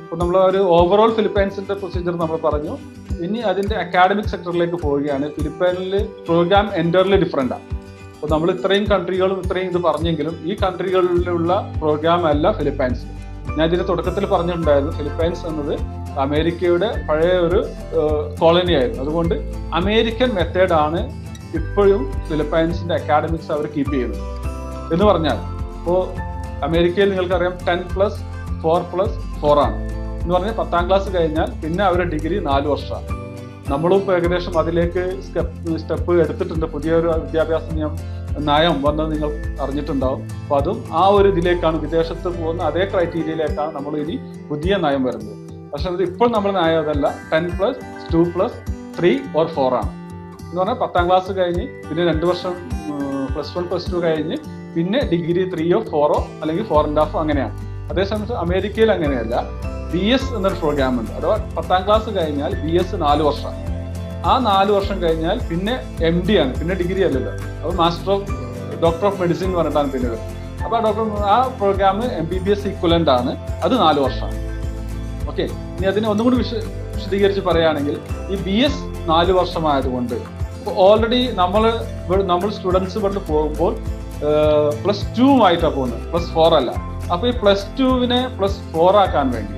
അപ്പോൾ നമ്മൾ ഒരു ഓവറോൾ ഫിലിപ്പൈൻസിന്റെ പ്രൊസീജിയർ നമ്മൾ പറഞ്ഞു. ഇനി അതിന്റെ അക്കാഡമിക് സെക്ടറിലേക്ക് പോവുകയാണ്. ഫിലിപ്പൈനിൽ പ്രോഗ്രാം എൻറ്റയർലി ഡിഫറെൻ്റ് ആണ്. അപ്പോൾ നമ്മൾ ഇത്രയും കൺട്രികളും ഇത്രയും ഇത് പറഞ്ഞെങ്കിലും ഈ കൺട്രികളിലുള്ള പ്രോഗ്രാം അല്ല ഫിലിപ്പൈൻസ്. ഞാൻ ഇതിന്റെ തുടക്കത്തിൽ പറഞ്ഞിട്ടുണ്ടായിരുന്നു, ഫിലിപ്പൈൻസ് എന്നത് അമേരിക്കയുടെ പഴയ ഒരു കോളനി ആയിരുന്നു. അതുകൊണ്ട് അമേരിക്കൻ മെത്തേഡാണ് ഇപ്പോഴും ഫിലിപ്പൈൻസിന്റെ അക്കാഡമിക്സ് അവർ കീപ്പ് ചെയ്യുന്നത്. എന്ന് പറഞ്ഞാൽ ഇപ്പോൾ അമേരിക്കയിൽ നിങ്ങൾക്കറിയാം 10+4+4 ആണ്. എന്ന് പറഞ്ഞാൽ 10ാം ക്ലാസ് കഴിഞ്ഞാൽ പിന്നെ അവരുടെ ഡിഗ്രി 4 വർഷമാണ്. നമ്മളും ഇപ്പോൾ ഏകദേശം അതിലേക്ക് സ്റ്റെപ്പ് എടുത്തിട്ടുണ്ട്. പുതിയൊരു വിദ്യാഭ്യാസ നയം വന്നത് നിങ്ങൾ അറിഞ്ഞിട്ടുണ്ടാവും. അപ്പോൾ അതും ആ ഒരു ഇതിലേക്കാണ്, വിദേശത്ത് പോകുന്ന അതേ ക്രൈറ്റീരിയയിലേക്കാണ് നമ്മൾ ഇനി പുതിയ നയം വരുന്നത്. പക്ഷെ അത് ഇപ്പോൾ നമ്മൾ നയം അതല്ല, 10+2+3 or 4 ആണ്. എന്ന് പറഞ്ഞാൽ 10ാം ക്ലാസ് കഴിഞ്ഞ് പിന്നെ 2 വർഷം +1 +2 കഴിഞ്ഞ് പിന്നെ ഡിഗ്രി 3 or 4 അല്ലെങ്കിൽ 4.5 അങ്ങനെയാണ്. അതേസമയത്ത് അമേരിക്കയിൽ അങ്ങനെയല്ല, BS എന്നൊരു പ്രോഗ്രാം ഉണ്ട്. അഥവാ 10ാം ക്ലാസ് കഴിഞ്ഞാൽ BS 4 വർഷം. ആ 4 വർഷം കഴിഞ്ഞാൽ പിന്നെ MD ആണ്, പിന്നെ ഡിഗ്രി അല്ലല്ലോ. അപ്പോൾ ഡോക്ടർ ഓഫ് മെഡിസിൻ എന്ന് പറഞ്ഞിട്ടാണ് പിന്നെ വരുന്നത്. അപ്പോൾ ആ പ്രോഗ്രാം MBBS ഈക്വലന്റ് ആണ്, അത് 4 വർഷമാണ്. ഓക്കെ, ഇനി അതിനെ ഒന്നും കൂടി വിശദീകരിച്ച് പറയുകയാണെങ്കിൽ ഈ BS 4 വർഷമായതുകൊണ്ട് ഇപ്പോൾ ഓൾറെഡി നമ്മൾ സ്റ്റുഡൻസ് ഇവിടെ പോകുമ്പോൾ +2 ആയിട്ടാണ് പോകുന്നത്, +4 അല്ല. അപ്പോൾ ഈ +2-നെ +4 ആക്കാൻ വേണ്ടി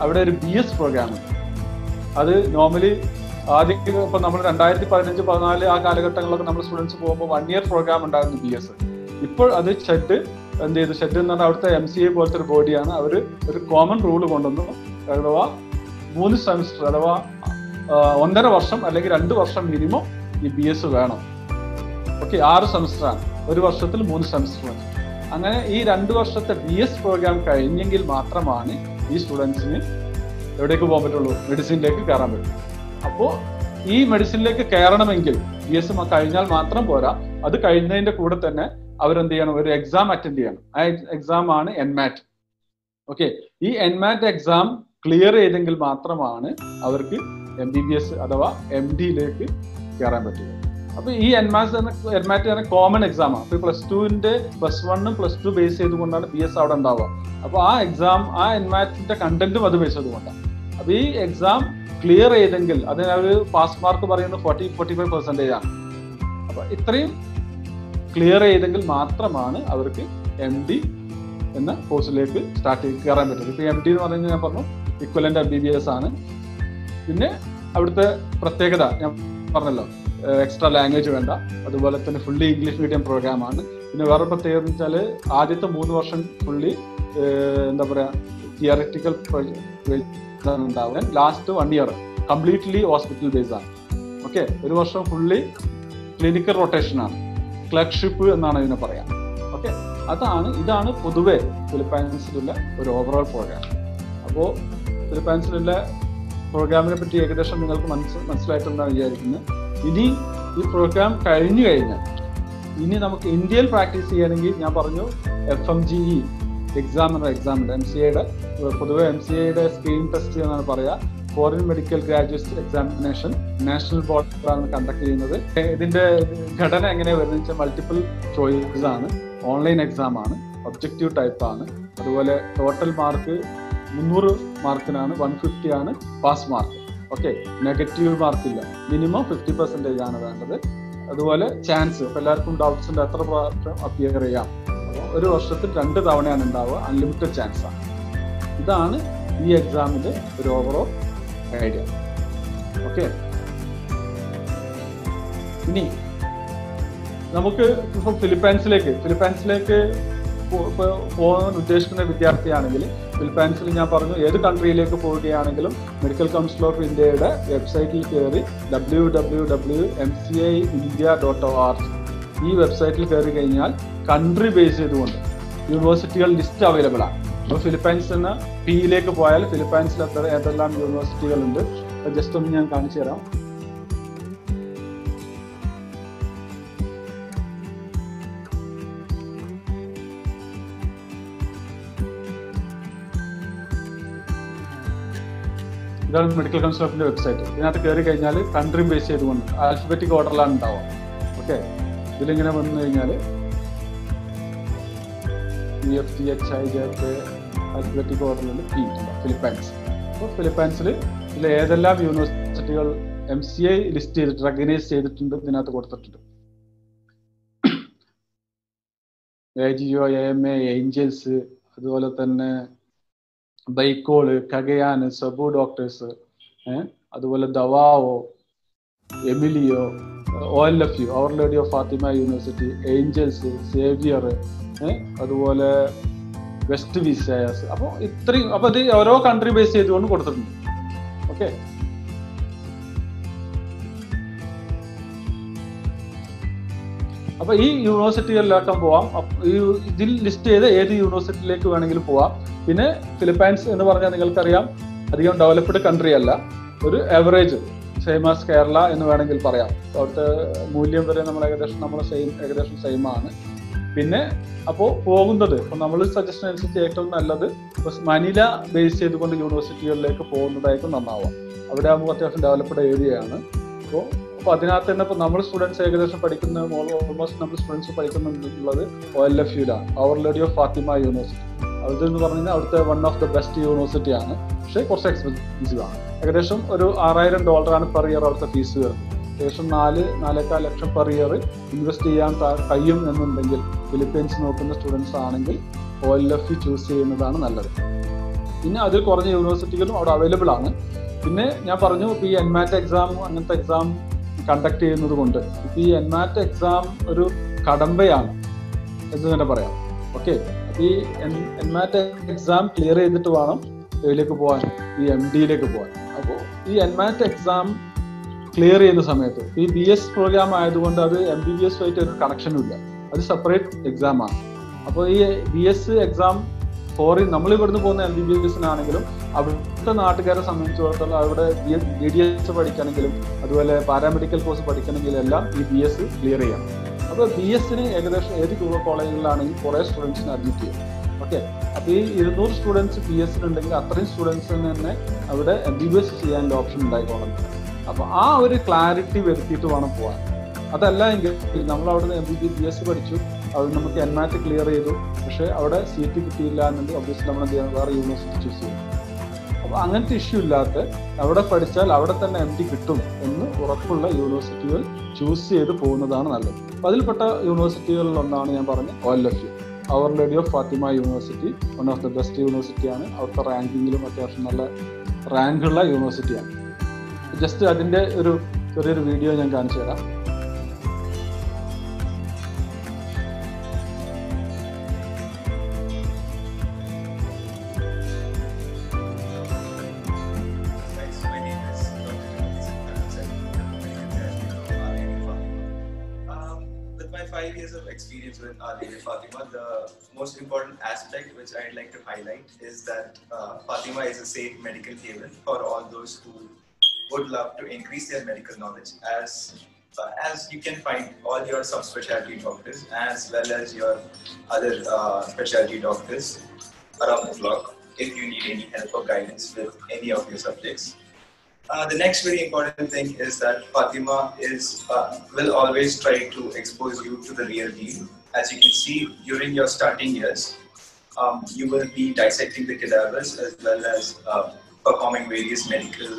അവിടെ ഒരു BS പ്രോഗ്രാം ഉണ്ട്. അത് നോർമലി ആദ്യം ഇപ്പൊ നമ്മൾ 2015-14 ആ കാലഘട്ടങ്ങളിലൊക്കെ നമ്മൾ സ്റ്റുഡൻസ് പോകുമ്പോൾ 1 ഇയർ പ്രോഗ്രാം ഉണ്ടായിരുന്നു BS. ഇപ്പോൾ അത് ഷെഡ് എന്ത് ചെയ്തു, ഷെഡ് എന്ന് പറഞ്ഞാൽ അവിടുത്തെ MCA പോലത്തെ ഒരു ബോഡിയാണ്. അവർ ഒരു കോമൺ റൂള് കൊണ്ടുവന്നു. അഥവാ 3 സെമിസ്റ്റർ അഥവാ 1.5 വർഷം അല്ലെങ്കിൽ 2 വർഷം മിനിമം ഈ BS വേണം. ഓക്കെ, 6 സെമിസ്റ്ററാണ്, 1 വർഷത്തിൽ 3 സെമിസ്റ്റർ വേണം. അങ്ങനെ ഈ 2 വർഷത്തെ BS പ്രോഗ്രാം കഴിഞ്ഞെങ്കിൽ മാത്രമാണ് ഈ സ്റ്റുഡൻസിന് എവിടേക്ക് പോകാൻ പറ്റുള്ളൂ, മെഡിസിനിലേക്ക് കയറാൻ പറ്റും. അപ്പോൾ ഈ മെഡിസിനിലേക്ക് കയറണമെങ്കിൽ BS കഴിഞ്ഞാൽ മാത്രം പോരാ, അത് കഴിഞ്ഞതിന്റെ കൂടെ തന്നെ അവരെന്ത് ചെയ്യണം, ഒരു എക്സാം അറ്റൻഡ് ചെയ്യണം. ആ എക്സാം ആണ് NMAT. ഓക്കെ, ഈ NMAT എക്സാം ക്ലിയർ ചെയ്തെങ്കിൽ മാത്രമാണ് അവർക്ക് MBBS അഥവാ MDയിലേക്ക് കയറാൻ പറ്റുക. അപ്പൊ ഈ NMAT കോമൺ എക്സാം ആണ്. അപ്പൊ +2-ന്റെ +1 +2 ബേസ് ചെയ്തുകൊണ്ടാണ് BS അവിടെ ഉണ്ടാവുക. അപ്പൊ ആ എക്സാം, ആ NMAT-ന്റെ കണ്ടന്റും അത് ബേസ് ചെയ്തുകൊണ്ടാണ്. അപ്പൊ ഈ എക്സാം ക്ലിയർ ചെയ്തെങ്കിൽ അതിന് ഒരു പാസ് മാർക്ക് പറയുന്നത് 40-45% ആണ്. അപ്പൊ ഇത്രയും ക്ലിയർ ചെയ്തെങ്കിൽ മാത്രമാണ് അവർക്ക് MD എന്ന കോഴ്സിലേക്ക് കയറാൻ പറ്റുന്നത്. ഇപ്പൊ MD എന്ന് പറയുന്നത് ഞാൻ പറഞ്ഞു ഇക്വലന്റ് MBBS ആണ്. പിന്നെ അവിടുത്തെ പ്രത്യേകത ഞാൻ പറഞ്ഞല്ലോ, എക്സ്ട്രാ ലാംഗ്വേജ് വേണ്ട, അതുപോലെ തന്നെ ഫുള്ളി ഇംഗ്ലീഷ് മീഡിയം പ്രോഗ്രാം ആണ്. പിന്നെ വേറെ പ്രത്യേകത എന്ന് വെച്ചാൽ ആദ്യത്തെ 3 വർഷം ഫുള്ളി എന്താ പറയാ തിയററ്റിക്കൽ ഉണ്ടാവുക, last 1 year completely hospital base ആണ്. ഓക്കെ, 1 വർഷം ഫുള്ളി ക്ലിനിക്കൽ റൊട്ടേഷൻ ആണ്, ക്ലർക്ക്ഷിപ്പ് എന്നാണ് ഇതിനെ പറയാം. ഓക്കെ, ഇതാണ് പൊതുവെ ഫിലിപ്പൈൻസിലുള്ള ഒരു ഓവറോൾ പ്രോഗ്രാം. അപ്പോൾ ഫിലിപ്പൈൻസിലുള്ള പ്രോഗ്രാമിനെ പറ്റി ഏകദേശം നിങ്ങൾക്ക് മനസ്സിലായിട്ടുണ്ടെന്ന് വിചാരിക്കുന്നത്. ഇനി ഈ പ്രോഗ്രാം കഴിഞ്ഞു കഴിഞ്ഞാൽ ഇനി നമുക്ക് ഇന്ത്യയിൽ പ്രാക്ടീസ് ചെയ്യണമെങ്കിൽ ഞാൻ പറഞ്ഞു FMGE എക്സാം ഉണ്ട്. MCAയുടെ പൊതുവെ MCAയുടെ സ്ക്രീനിങ് ടെസ്റ്റ് എന്നാണ് പറയുക. Foreign medical graduate examination national ബോർഡാണ് കണ്ടക്ട് ചെയ്യുന്നത്. ഇതിന്റെ ഘടന എങ്ങനെയാണ് വരുന്നത് വെച്ചാൽ മൾട്ടിപ്പിൾ ചോയ്സ് ആണ്, ഓൺലൈൻ എക്സാം ആണ്, ഒബ്ജക്റ്റീവ് ടൈപ്പ് ആണ്. അതുപോലെ ടോട്ടൽ മാർക്ക് 300 മാർക്കിനാണ്, 150 ആണ് പാസ് മാർക്ക്. ഓക്കെ, നെഗറ്റീവ് മാർക്കില്ല, മിനിമം 50% ആണ് വേണ്ടത്. അതുപോലെ ചാൻസ്, ഇപ്പൊ എല്ലാവർക്കും ഡൗട്ട്സ് ഉണ്ട് എത്ര പ്രാവശ്യം അപ്പിയർ ചെയ്യാം. അപ്പോൾ 1 വർഷത്തിൽ 2 തവണയാണ് ഉണ്ടാവുക, അൺലിമിറ്റഡ് ചാൻസ് ആണ്. ഇതാണ് ഈ എക്സാമിന്റെ ഒരു ഓവറോൾ ഐഡിയ. ഓക്കെ, ഇനി നമുക്ക് ഇപ്പൊ ഫിലിപ്പൈൻസിലേക്ക് പോകാൻ ഉദ്ദേശിക്കുന്ന വിദ്യാർത്ഥിയാണെങ്കിൽ ഫിലിപ്പൈൻസിൽ ഞാൻ പറഞ്ഞു ഏത് കൺട്രിയിലേക്ക് പോവുകയാണെങ്കിലും മെഡിക്കൽ കൗൺസിൽ ഓഫ് ഇന്ത്യയുടെ വെബ്സൈറ്റിൽ കയറി www.mcaindia.org ഈ വെബ്സൈറ്റിൽ കയറി കഴിഞ്ഞാൽ കൺട്രി ബേസ് ചെയ്തുകൊണ്ട് യൂണിവേഴ്സിറ്റികൾ ലിസ്റ്റ് അവൈലബിൾ ആണ്. അപ്പോൾ ഫിലിപ്പൈൻസിന് പിയിലേക്ക് പോയാൽ ഫിലിപ്പൈൻസിൽ ഏതെല്ലാം യൂണിവേഴ്സിറ്റികൾ ഉണ്ട് ജസ്റ്റ് ഒന്ന് ഞാൻ കാണിച്ചു തരാം. ഇതാണ് മെഡിക്കൽ കൗൺസിൽ ഓഫിന്റെ വെബ്സൈറ്റ്. ഇതിനകത്ത് കയറി കഴിഞ്ഞാൽ കൺട്രി ബേസ് ചെയ്തുകൊണ്ട് ആൽഫബറ്റിക് ഓർഡറിലാണ് ഉണ്ടാവുക. ഓക്കെ, ഇതിലിങ്ങനെ വന്നു കഴിഞ്ഞാൽ ആൽഫബറ്റിക് ഓർഡറിൽ ഫിലിപ്പൈൻസ്. അപ്പോൾ ഫിലിപ്പൈൻസിൽ ഇതിൽ ഏതെല്ലാം യൂണിവേഴ്സിറ്റികൾ MCA ലിസ്റ്റ് ചെയ്തിട്ട് റെക്കഗ്നൈസ് ചെയ്തിട്ടുണ്ട് ഇതിനകത്ത് കൊടുത്തിട്ടുണ്ട്. AGO, AMA, ഏഞ്ചൽസ്, അതുപോലെ തന്നെ ബൈക്കോള്, കഗയാന്, സബു ഡോക്ടേഴ്സ്, അതുപോലെ ദവാവോ, എമിലിയോ, OLFU, അവർ lady of Fatima university, Angels, Xavier, അതുപോലെ വെസ്റ്റ് വിസയാസ്. അപ്പോൾ ഇത്രയും, അപ്പോൾ ഇത് ഓരോ കൺട്രി ബേസ് ചെയ്തുകൊണ്ട് കൊടുത്തിട്ടുണ്ട്. ഓക്കെ, അപ്പൊ ഈ യൂണിവേഴ്സിറ്റികളിലൊക്കെ പോവാം. ഇതിൽ ലിസ്റ്റ് ചെയ്ത് ഏത് യൂണിവേഴ്സിറ്റിയിലേക്ക് വേണമെങ്കിലും പോവാം. പിന്നെ ഫിലിപ്പൈൻസ് എന്ന് പറഞ്ഞാൽ നിങ്ങൾക്കറിയാം അധികം ഡെവലപ്ഡ് കൺട്രി അല്ല, ഒരു ആവറേജ് സെയിം ആസ് കേരള എന്ന് വേണമെങ്കിൽ പറയാം. അവിടുത്തെ മൂല്യം വരെ നമ്മൾ ഏകദേശം സെയിം ആണ്. പിന്നെ അപ്പോൾ പോകുന്നത് ഇപ്പൊ നമ്മൾ സജഷൻ അനുസരിച്ച് ഏറ്റവും നല്ലത് മനില ബേസ് ചെയ്തുകൊണ്ട് യൂണിവേഴ്സിറ്റികളിലേക്ക് പോകുന്നതായിരിക്കും നന്നാവുക. അവിടെ ആകുമ്പോൾ അത്യാവശ്യം ഡെവലപ്ഡ് ഏരിയ ആണ്. അപ്പോൾ അതിനകത്ത് തന്നെ ഇപ്പൊ നമ്മൾ സ്റ്റുഡൻസ് ഏകദേശം പഠിക്കുന്ന ഓൾമോസ്റ്റ് നമ്മൾ സ്റ്റുഡൻസ് പഠിക്കുന്നുള്ളത് OLFUലാണ്, അവർ ലേഡി ഓഫ് ഫാത്തിമ യൂണിവേഴ്സിറ്റി. അതെന്ന് പറഞ്ഞു കഴിഞ്ഞാൽ അവിടുത്തെ one of the best university ആണ്. പക്ഷേ കുറച്ച് എക്സ്പെൻസീവ് ആണ്. ഏകദേശം ഒരു $6000 പെർ ഇയർ അവിടുത്തെ ഫീസ് വരുന്നത്. ഏകദേശം 4-4.5 ലക്ഷം പെർ ഇയർ ഇൻവെസ്റ്റ് ചെയ്യാൻ കഴിയും എന്നുണ്ടെങ്കിൽ ഫിലിപ്പൈൻസ് നോക്കുന്ന സ്റ്റുഡൻസ് ആണെങ്കിൽ OLFU ചൂസ് ചെയ്യുന്നതാണ് നല്ലത്. പിന്നെ അതിൽ കുറഞ്ഞ യൂണിവേഴ്സിറ്റികളും അവിടെ അവൈലബിൾ ആണ്. പിന്നെ ഞാൻ പറഞ്ഞു ഇപ്പൊ ഈ NMAT എക്സാം അങ്ങനത്തെ എക്സാം കണ്ടക്ട് ചെയ്യുന്നത് കൊണ്ട് ഇപ്പൊ ഈ NMAT എക്സാം ഒരു കടമ്പയാണ് എന്ന് തന്നെ പറയാം. ഓക്കെ, ഈ NMAT എക്സാം ക്ലിയർ ചെയ്തിട്ട് വേണം ഇതിലേക്ക് പോകാൻ, ഈ MDയിലേക്ക് പോകാൻ. അപ്പോൾ ഈ NMAT എക്സാം ക്ലിയർ ചെയ്യുന്ന സമയത്ത് ഈ BS പ്രോഗ്രാം ആയതുകൊണ്ട് അത് MBBS ആയിട്ട് ഒരു കണക്ഷനും ഇല്ല, അത് സെപ്പറേറ്റ് എക്സാം ആണ്. അപ്പോൾ ഈ BS എക്സാം ഫോറിൻ നമ്മൾ ഇവിടുന്ന് പോകുന്ന MBBSനാണെങ്കിലും അവിടുത്തെ നാട്ടുകാരെ സംബന്ധിച്ചിടത്തോളം അവിടെ BDS പഠിക്കണമെങ്കിലും അതുപോലെ പാരാമെഡിക്കൽ കോഴ്സ് പഠിക്കണമെങ്കിലും എല്ലാം ഈ BS ക്ലിയർ ചെയ്യണം. അപ്പോൾ BSന് ഏകദേശം ഏത് കോളേജുകളിലാണെങ്കിൽ കുറേ സ്റ്റുഡൻസിന് അഡ്മിറ്റ് ചെയ്യും. ഓക്കെ, അപ്പോൾ ഈ 200 സ്റ്റുഡൻസ് BSനുണ്ടെങ്കിൽ അത്രയും സ്റ്റുഡൻസിന് തന്നെ അവിടെ MBBS ചെയ്യാനുള്ള ഓപ്ഷൻ ഉണ്ടായിക്കോളും. അപ്പോൾ ആ ഒരു ക്ലാരിറ്റി വരുത്തിയിട്ട് വേണം പോകാൻ. അതല്ല എങ്കിൽ നമ്മൾ അവിടെ MBBS പഠിച്ചു, അത് നമുക്ക് NMAT ക്ലിയർ ചെയ്തു, പക്ഷെ അവിടെ സീറ്റ് കിട്ടിയില്ല എന്നുണ്ടെങ്കിൽ ഒബ്വിയസ്ലി നമ്മൾ വേറെ യൂണിവേഴ്സിറ്റി ചൂസ് ചെയ്യും. അപ്പോൾ അങ്ങനത്തെ ഇഷ്യൂ ഇല്ലാത്ത അവിടെ പഠിച്ചാൽ അവിടെ തന്നെ MD കിട്ടും എന്ന് ഉറപ്പുള്ള യൂണിവേഴ്സിറ്റികൾ ചൂസ് ചെയ്ത് പോകുന്നതാണ് നല്ലത്. അപ്പോൾ അതിൽപ്പെട്ട യൂണിവേഴ്സിറ്റികളിൽ ഒന്നാണ് ഞാൻ പറഞ്ഞ OLFU, അവർ lady of Fatima University. One of the best യൂണിവേഴ്സിറ്റിയാണ്. അവിടുത്തെ റാങ്കിങ്ങിലും അത്യാവശ്യം നല്ല റാങ്കുള്ള യൂണിവേഴ്സിറ്റിയാണ്. ജസ്റ്റ് അതിൻ്റെ ഒരു ചെറിയൊരു വീഡിയോ ഞാൻ കാണിച്ചു തരാം. With my 5 years of experience with Our Lady Fatima, the most important aspect which I'd like to highlight is that Fatima is a safe medical haven for all those who would love to increase their medical knowledge. As you can find all your subspecialty doctors as well as your other specialty doctors around the clock if you need any help or guidance with any of your subjects. The next very important thing is that Fatima will always try to expose you to the real deal. As you can see, during your starting years, you will be dissecting the cadavers as well as performing various medical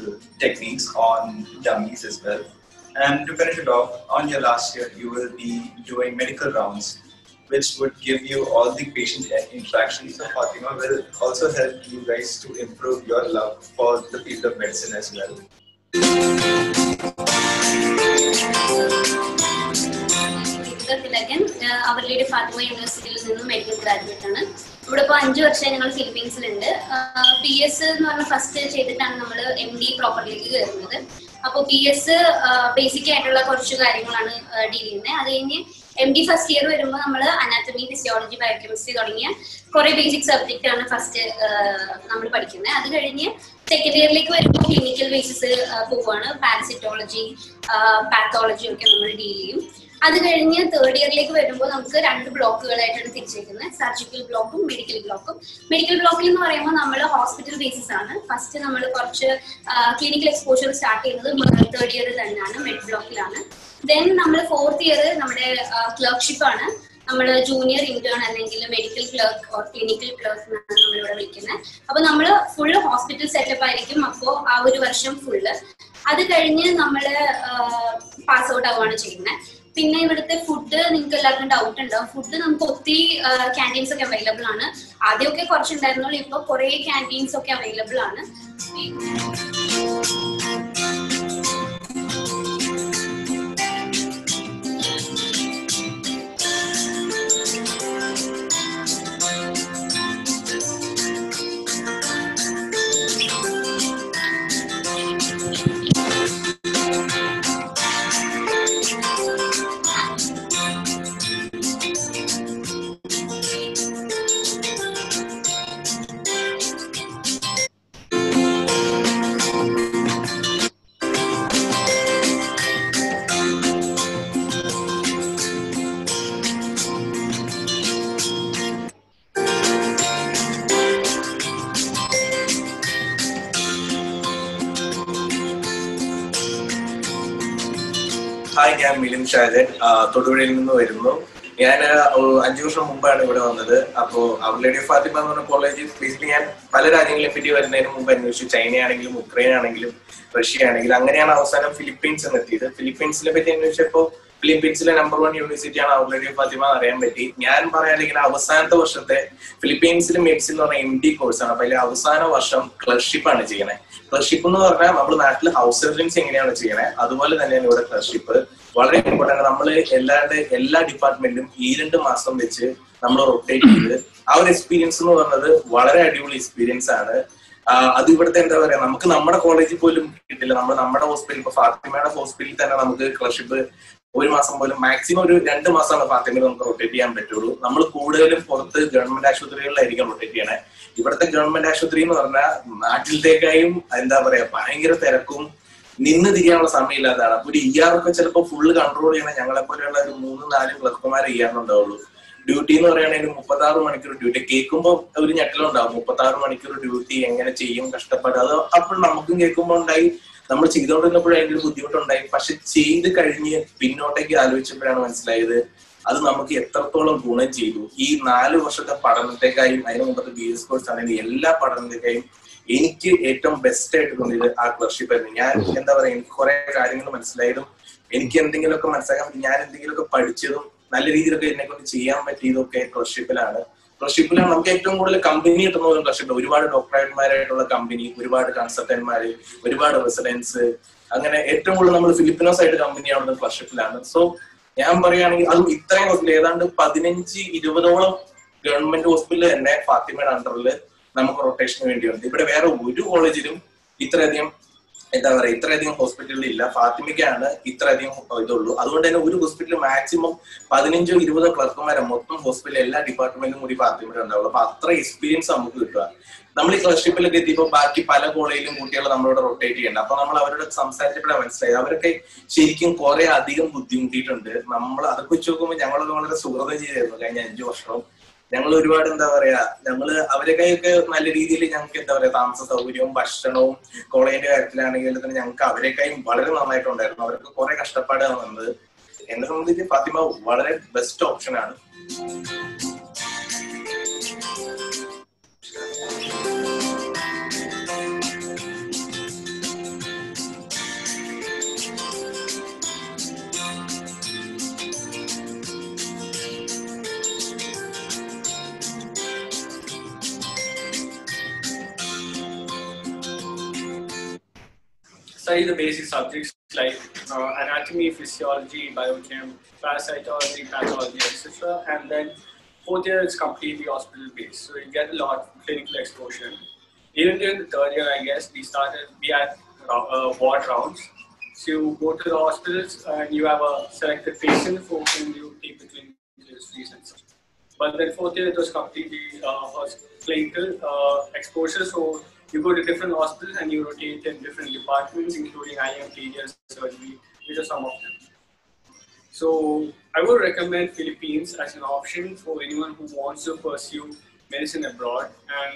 techniques on dummies as well. And to finish it off, on your last year, you will be doing medical rounds, which would give you all the patient interactions. So Fatima will also help you guys to improve your love for the field of medicine as well. Our Lady Fatima University medical graduate. ഇവിടെ ഇപ്പോൾ 5 വർഷമായി ഞങ്ങൾ ഫിലിപ്പീൻസിലുണ്ട്. PS എന്ന് പറഞ്ഞ first ചെയ്തിട്ടാണ് നമ്മൾ MD പ്രോപ്പർട്ടിലേക്ക് കയറുന്നത്. അപ്പോൾ PS ബേസിക് ആയിട്ടുള്ള കുറച്ച് കാര്യങ്ങളാണ് ഡീൽ ചെയ്യുന്നത്. അത് കഴിഞ്ഞ് MD ഫസ്റ്റ് ഇയർ വരുമ്പോൾ നമ്മൾ അനാറ്റമി, ഫിസിയോളജി, ബയോകെമിസ്ട്രി തുടങ്ങിയ കുറെ ബേസിക് സബ്ജക്റ്റ് ആണ് ഫസ്റ്റ് നമ്മൾ പഠിക്കുന്നത്. അത് കഴിഞ്ഞ് സെക്കൻഡ് ഇയറിലേക്ക് വരുമ്പോൾ ക്ലിനിക്കൽ ബേസിസ് പോവാണ്. പാരസിറ്റോളജി, പാത്തോളജി ഒക്കെ നമ്മൾ ഡീൽ ചെയ്യും. അത് കഴിഞ്ഞ് തേർഡ് ഇയറിലേക്ക് വരുമ്പോൾ നമുക്ക് 2 ബ്ലോക്കുകളായിട്ടാണ് തിരിച്ചേക്കുന്നത്. സർജിക്കൽ ബ്ലോക്കും മെഡിക്കൽ ബ്ലോക്കും. മെഡിക്കൽ ബ്ലോക്കിൽ എന്ന് പറയുമ്പോൾ നമ്മൾ ഹോസ്പിറ്റൽ ബേസിസ് ആണ്. ഫസ്റ്റ് നമ്മൾ കുറച്ച് ക്ലിനിക്കൽ എക്സ്പോഷർ സ്റ്റാർട്ട് ചെയ്യുന്നത് തേർഡ് ഇയർ തന്നെയാണ്, മെഡ് ബ്ലോക്കിലാണ്. ദെൻ നമ്മൾ ഫോർത്ത് ഇയർ നമ്മുടെ ക്ലർക്ക്ഷിപ്പ് ആണ്. നമ്മൾ ജൂനിയർ ഇന്റേൺ അല്ലെങ്കിൽ medical clerk or clinical clerk എന്നാണ് നമ്മളിവിടെ വിളിക്കുന്നത്. അപ്പൊ നമ്മൾ ഫുള്ള് ഹോസ്പിറ്റൽ സെറ്റപ്പ് ആയിരിക്കും. അപ്പോൾ ആ ഒരു വർഷം ഫുള്ള്. അത് കഴിഞ്ഞ് നമ്മൾ പാസ് ഔട്ട് ആവുകയാണ് ചെയ്യുന്നത്. പിന്നെ ഇവിടുത്തെ ഫുഡ് നിങ്ങൾക്ക് എല്ലാവർക്കും ഡൗട്ട് ഉണ്ടാവും. ഫുഡ് നമുക്ക് ഒത്തിരി ക്യാൻറ്റീൻസ് ഒക്കെ അവൈലബിൾ ആണ്. ആദ്യമൊക്കെ കുറച്ചുണ്ടായിരുന്നുള്ളൂ, ഇപ്പൊ കുറെ ക്യാൻറ്റീൻസ് ഒക്കെ അവൈലബിൾ ആണ്. ഹായ്, ഞാൻ മിലിൻ ഷാജൻ, തൊടുപുഴയിൽ നിന്ന് വരുന്നു. ഞാൻ 5 വർഷം മുമ്പാണ് ഇവിടെ വന്നത്. അപ്പോൾ അവർ ലേഡി ഓഫ് ഫാത്തിമ എന്ന് പറഞ്ഞ കോളേജ് ബേസിക്കലി ഞാൻ പല രാജ്യങ്ങളെ പറ്റി വരുന്നതിന് മുമ്പ് അന്വേഷിച്ചു. ചൈനയാണെങ്കിലും ഉക്രൈൻ ആണെങ്കിലും റഷ്യ ആണെങ്കിലും. അങ്ങനെയാണ് അവസാനം ഫിലിപ്പീൻസ് എത്തിയത്. ഫിലിപ്പീൻസിനെ പറ്റി അന്വേഷിച്ചപ്പോൾ ഫിലിപ്പീൻസിലെ നമ്പർ 1 യൂണിവേഴ്സിറ്റിയാണ് അവർ ലേഡി ഓഫ് ഫാത്തിമ എന്ന് അറിയാൻ പറ്റി. ഞാൻ പറയുകയാണെങ്കിൽ അവസാനത്തെ വർഷത്തെ ഫിലിപ്പീൻസിലെ മെഡിസിൻ എന്ന് പറഞ്ഞ MD കോഴ്സാണ്. അപ്പൊ അതിൽ അവസാന വർഷം ക്ലർക്ഷിപ്പ് ആണ് ചെയ്യണേ. ക്ലർക്ഷിപ്പ് എന്ന് പറഞ്ഞാൽ നമ്മുടെ നാട്ടിൽ ഹൗസ് സർജൻസ് എങ്ങനെയാണ് ചെയ്യണേ അതുപോലെ തന്നെയാണ് ഇവിടെ ക്ലർക്ഷിപ്പ്. വളരെ ഇമ്പോർട്ടന്റ്. നമ്മൾ എല്ലാ ഡിപ്പാർട്ട്മെന്റിലും 2 മാസം വെച്ച് നമ്മൾ റൊട്ടേറ്റ് ചെയ്ത് ആ ഒരു എക്സ്പീരിയൻസ് എന്ന് പറഞ്ഞത് വളരെ അടിപൊളി എക്സ്പീരിയൻസ് ആണ്. അത് ഇവിടുത്തെ എന്താ പറയാ, നമുക്ക് നമ്മുടെ കോളേജിൽ പോലും കിട്ടില്ല. നമ്മുടെ ഹോസ്പിറ്റൽ, ഇപ്പൊ ഫാത്തിമയുടെ ഹോസ്പിറ്റലിൽ തന്നെ നമുക്ക് ക്ലർക്ഷിപ്പ് 1 മാസം പോലും, മാക്സിമം ഒരു 2 മാസമാണ് ഫാത്തിമയിൽ നമുക്ക് റൊട്ടേറ്റ് ചെയ്യാൻ പറ്റുള്ളൂ. നമ്മൾ കൂടുതലും പുറത്ത് ഗവൺമെന്റ് ആശുപത്രികളിലായിരിക്കും റൊട്ടേറ്റ് ചെയ്യണേ. ഇവിടുത്തെ ഗവൺമെന്റ് ആശുപത്രി എന്ന് പറഞ്ഞാൽ നാട്ടിലത്തേക്കായും എന്താ പറയാ ഭയങ്കര തിരക്കും, നിന്ന് തിരിയാനുള്ള സമയമില്ലാതാണ്. അപ്പൊ ഒരു ഒക്കെ ചിലപ്പോൾ ഫുള്ള് കൺട്രോൾ ചെയ്യണേ ഞങ്ങളെ പോലെയുള്ള ഒരു 3-4 ക്ലർക്കുമാരെ ഉണ്ടാവുള്ളൂ. ഡ്യൂട്ടി എന്ന് പറയുകയാണെങ്കിൽ 36 മണിക്കൂർ ഡ്യൂട്ടി. കേൾക്കുമ്പോൾ ഒരു ഞെട്ടലുണ്ടാവും. 36 മണിക്കൂർ ഡ്യൂട്ടി എങ്ങനെ ചെയ്യും, കഷ്ടപ്പാട്. അത് അപ്പോൾ നമുക്കും കേൾക്കുമ്പോൾ ഉണ്ടായി, നമ്മൾ ചെയ്തുകൊണ്ടിരുന്നപ്പോഴും അതിന്റെ ഒരു ബുദ്ധിമുട്ടുണ്ടായി. പക്ഷെ ചെയ്ത് കഴിഞ്ഞ് പിന്നോട്ടേക്ക് ആലോചിച്ചപ്പോഴാണ് മനസ്സിലായത് അത് നമുക്ക് എത്രത്തോളം ഗുണം ചെയ്തു. ഈ 4 വർഷത്തെ പഠനത്തെക്കായും അതിന് മുമ്പത്തെ BS കോഴ്സ് ആണെങ്കിൽ എല്ലാ പഠനത്തെക്കായും എനിക്ക് ഏറ്റവും ബെസ്റ്റ് ആയിട്ട് തോന്നിയത് ആ ക്ലർഷിപ്പ് ആയിരുന്നു. ഞാൻ എന്താ പറയാ, എനിക്ക് കുറെ കാര്യങ്ങൾ മനസ്സിലായതും എനിക്ക് എന്തെങ്കിലുമൊക്കെ മനസ്സിലാക്കാൻ ഞാൻ എന്തെങ്കിലുമൊക്കെ പഠിച്ചതും നല്ല രീതിയിലൊക്കെ എന്നെ കൊണ്ട് ചെയ്യാൻ പറ്റിയതൊക്കെ ക്ലർഷിപ്പിലാണ്. ക്ലർഷിപ്പിലാണ് നമുക്ക് ഏറ്റവും കൂടുതൽ കമ്പനി കിട്ടുന്ന ക്ലർഷിപ്പ്. ഒരുപാട് ഡോക്ടറേറ്റ്മാരായിട്ടുള്ള കമ്പനി, ഒരുപാട് കൺസൾട്ടന്റ്മാര്, ഒരുപാട് റെസിഡൻസ്, അങ്ങനെ ഏറ്റവും കൂടുതൽ നമ്മൾ ഫിലിപ്പിനോസ് ആയിട്ട് കമ്പനി ആവുന്നത് ക്ലർഷിപ്പിലാണ്. സോ ഞാൻ പറയുകയാണെങ്കിൽ അതും ഇത്രയും ഹോസ്പിറ്റൽ ഏതാണ്ട് 15-20ഓളം ഗവൺമെന്റ് ഹോസ്പിറ്റലിൽ തന്നെ ഫാത്തിമയുടെ അണ്ടറിൽ നമുക്ക് റൊട്ടേഷന് വേണ്ടിയുണ്ട്. ഇവിടെ വേറെ ഒരു കോളേജിലും ഇത്രയധികം എന്താ പറയാ ഇത്രയധികം ഹോസ്പിറ്റലുകൾ ഇല്ല. ഫാത്തിമയ്ക്കാണ് ഇത്രയധികം ഇതുള്ളൂ. അതുകൊണ്ട് തന്നെ ഒരു ഹോസ്പിറ്റലിൽ മാക്സിമം 15-20 ക്ലർക്കുമാരെ മൊത്തം ഹോസ്പിറ്റലിൽ എല്ലാ ഡിപ്പാർട്ട്മെന്റും കൂടി ഫാത്തിമയുടെ ഉണ്ടാവുള്ളൂ. അപ്പൊ അത്ര എക്സ്പീരിയൻസ് നമുക്ക് കിട്ടുക. നമ്മൾ ഈ ക്ലർഷിപ്പിലൊക്കെ എത്തിയപ്പോൾ ബാക്കി പല കോളേജിലും കുട്ടികളെ നമ്മളോട് റൊട്ടേറ്റ് ചെയ്യണ്ട. അപ്പൊ നമ്മൾ അവരോട് സംസാരിച്ചപ്പോഴാണ് മനസ്സിലായത് അവരൊക്കെ ശരിക്കും കുറെ അധികം ബുദ്ധിമുട്ടിയിട്ടുണ്ട്. നമ്മൾ അതൊക്കെ വെച്ച് നോക്കുമ്പോൾ ഞങ്ങളൊക്കെ വളരെ സുഹൃതം ചെയ്തായിരുന്നു കഴിഞ്ഞ 5 വർഷവും. ഞങ്ങൾ ഒരുപാട് എന്താ പറയാ അവരെയൊക്കെ നല്ല രീതിയിൽ ഞങ്ങൾക്ക് എന്താ പറയാ താമസ സൗകര്യവും ഭക്ഷണവും കോളേജിന്റെ കാര്യത്തിലാണെങ്കിൽ തന്നെ ഞങ്ങൾക്ക് അവരെക്കായും വളരെ നന്നായിട്ടുണ്ടായിരുന്നു. അവർക്ക് കുറെ കഷ്ടപ്പാടാണ് വന്നത്. എന്നെ സംബന്ധിച്ച് ഫാത്തിമ വളരെ ബെസ്റ്റ് ഓപ്ഷൻ ആണ്. Study the basic subjects like anatomy, physiology, biochem, parasitology, pathology, etc. And then 4th year is completely hospital based, so you get a lot of clinical exposure. Even during the 3rd year, I guess we had ward rounds. So you go to the hospitals and you have a selected patient for whom you take the clinical histories and such. But then 4th year it was completely clinical exposure. So you go to different hospitals and you rotate in different departments, including IM, pediatrics, surgery. These are some of them. So I would recommend Philippines as an option for anyone who wants to pursue medicine abroad. And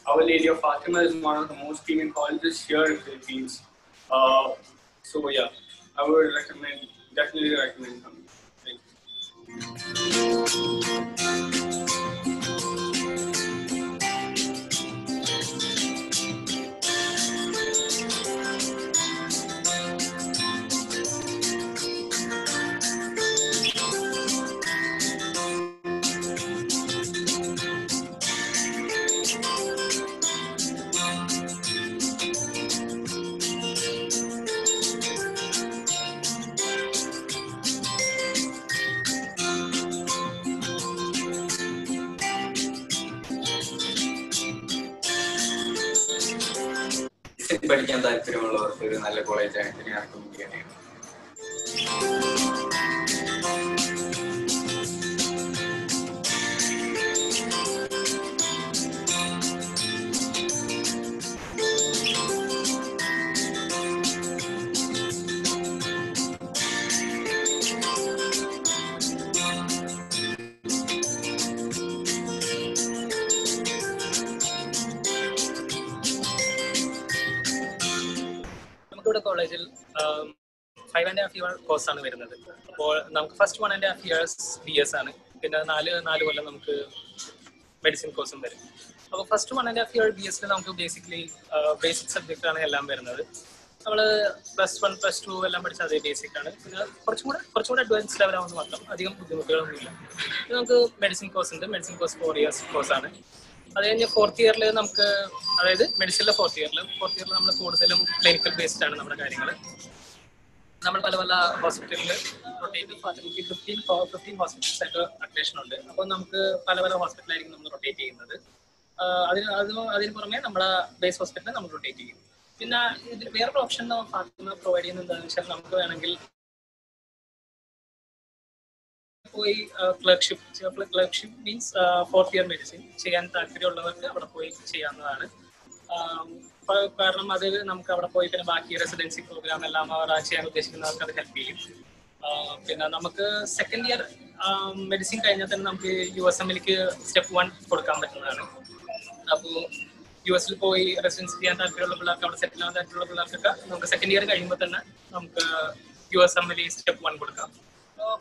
Our Lady of Fatima is one of the most premium colleges here in Philippines. So yeah, I would definitely recommend coming. Thank you. പഠിക്കാൻ താല്പര്യമുള്ളവർക്ക് ഒരു നല്ല കോളേജായിട്ട് ഞാൻ recommend ചെയ്യുകയാണ്. കോളേജിൽ 5.5 year കോഴ്സാണ് വരുന്നത്. അപ്പോൾ നമുക്ക് ഫസ്റ്റ് 1.5 years BS ആണ്, പിന്നെ 4 കൊല്ലം നമുക്ക് മെഡിസിൻ കോഴ്സും വരും. അപ്പോൾ ഫസ്റ്റ് 1.5 year BSൽ നമുക്ക് ബേസിക് സബ്ജക്റ്റ് ആണ് എല്ലാം വരുന്നത്. നമ്മൾ +1 +2 എല്ലാം പഠിച്ച അതേ ബേസിക് ആണ്. പിന്നെ കുറച്ചുകൂടെ അഡ്വാൻസ് ലെവലാവുന്ന മാത്രം, അധികം ബുദ്ധിമുട്ടുകളൊന്നുമില്ല. പിന്നെ നമുക്ക് മെഡിസിൻ കോഴ്സ് ഉണ്ട്. മെഡിസിൻ കോഴ്സ് 4 years കോഴ്സാണ്. അത് കഴിഞ്ഞ് 4th year നമുക്ക്, അതായത് മെഡിസിനിലെ 4th year നമ്മൾ കൂടുതലും ക്ലിനിക്കൽ ബേസ്ഡ് ആണ് നമ്മുടെ കാര്യങ്ങൾ. നമ്മൾ പല ഹോസ്പിറ്റലിൽ റൊട്ടേറ്റ് 15 ഹോസ്പിറ്റൽസ് ആയിട്ട് അഡ്മിഷൻ ഉണ്ട്. അപ്പോൾ നമുക്ക് പല ഹോസ്പിറ്റലായിരിക്കും നമ്മൾ റൊട്ടേറ്റ് ചെയ്യുന്നത്. അതിന് പുറമെ നമ്മുടെ ബേസ് ഹോസ്പിറ്റലിൽ നമ്മൾ റൊട്ടേറ്റ് ചെയ്യും. പിന്നെ ഇതിൽ വേറൊരു ഓപ്ഷൻ ഫാത്തിമ പ്രൊവൈഡ് ചെയ്യുന്നത് എന്താണെന്ന് വെച്ചാൽ, നമുക്ക് വേണമെങ്കിൽ പോയി ക്ലർക്ഷിപ്പ് മീൻസ് 4th year മെഡിസിൻ ചെയ്യാൻ താല്പര്യമുള്ളവർക്ക് അവിടെ പോയി ചെയ്യാവുന്നതാണ്. കാരണം അത് നമുക്ക് അവിടെ പോയി പിന്നെ ബാക്കി റെസിഡൻസി പ്രോഗ്രാം എല്ലാം അവർ ചെയ്യാൻ ഉദ്ദേശിക്കുന്നവർക്ക് അത് ഹെൽപ്പ് ചെയ്യും. പിന്നെ നമുക്ക് 2nd year മെഡിസിൻ കഴിഞ്ഞാൽ തന്നെ നമുക്ക് USMലേക്ക് സ്റ്റെപ്പ് 1 കൊടുക്കാൻ പറ്റുന്നതാണ്. അപ്പോൾ US പോയി റെസിഡൻസി ചെയ്യാൻ താല്പര്യമുള്ള പിള്ളേർക്ക്, അവിടെ സെറ്റിൽ ആവാൻ താല്പര്യമുള്ള പിള്ളേർക്കൊക്കെ നമുക്ക് 2nd year കഴിയുമ്പോൾ തന്നെ നമുക്ക് USML സ്റ്റെപ്പ് 1 കൊടുക്കാം.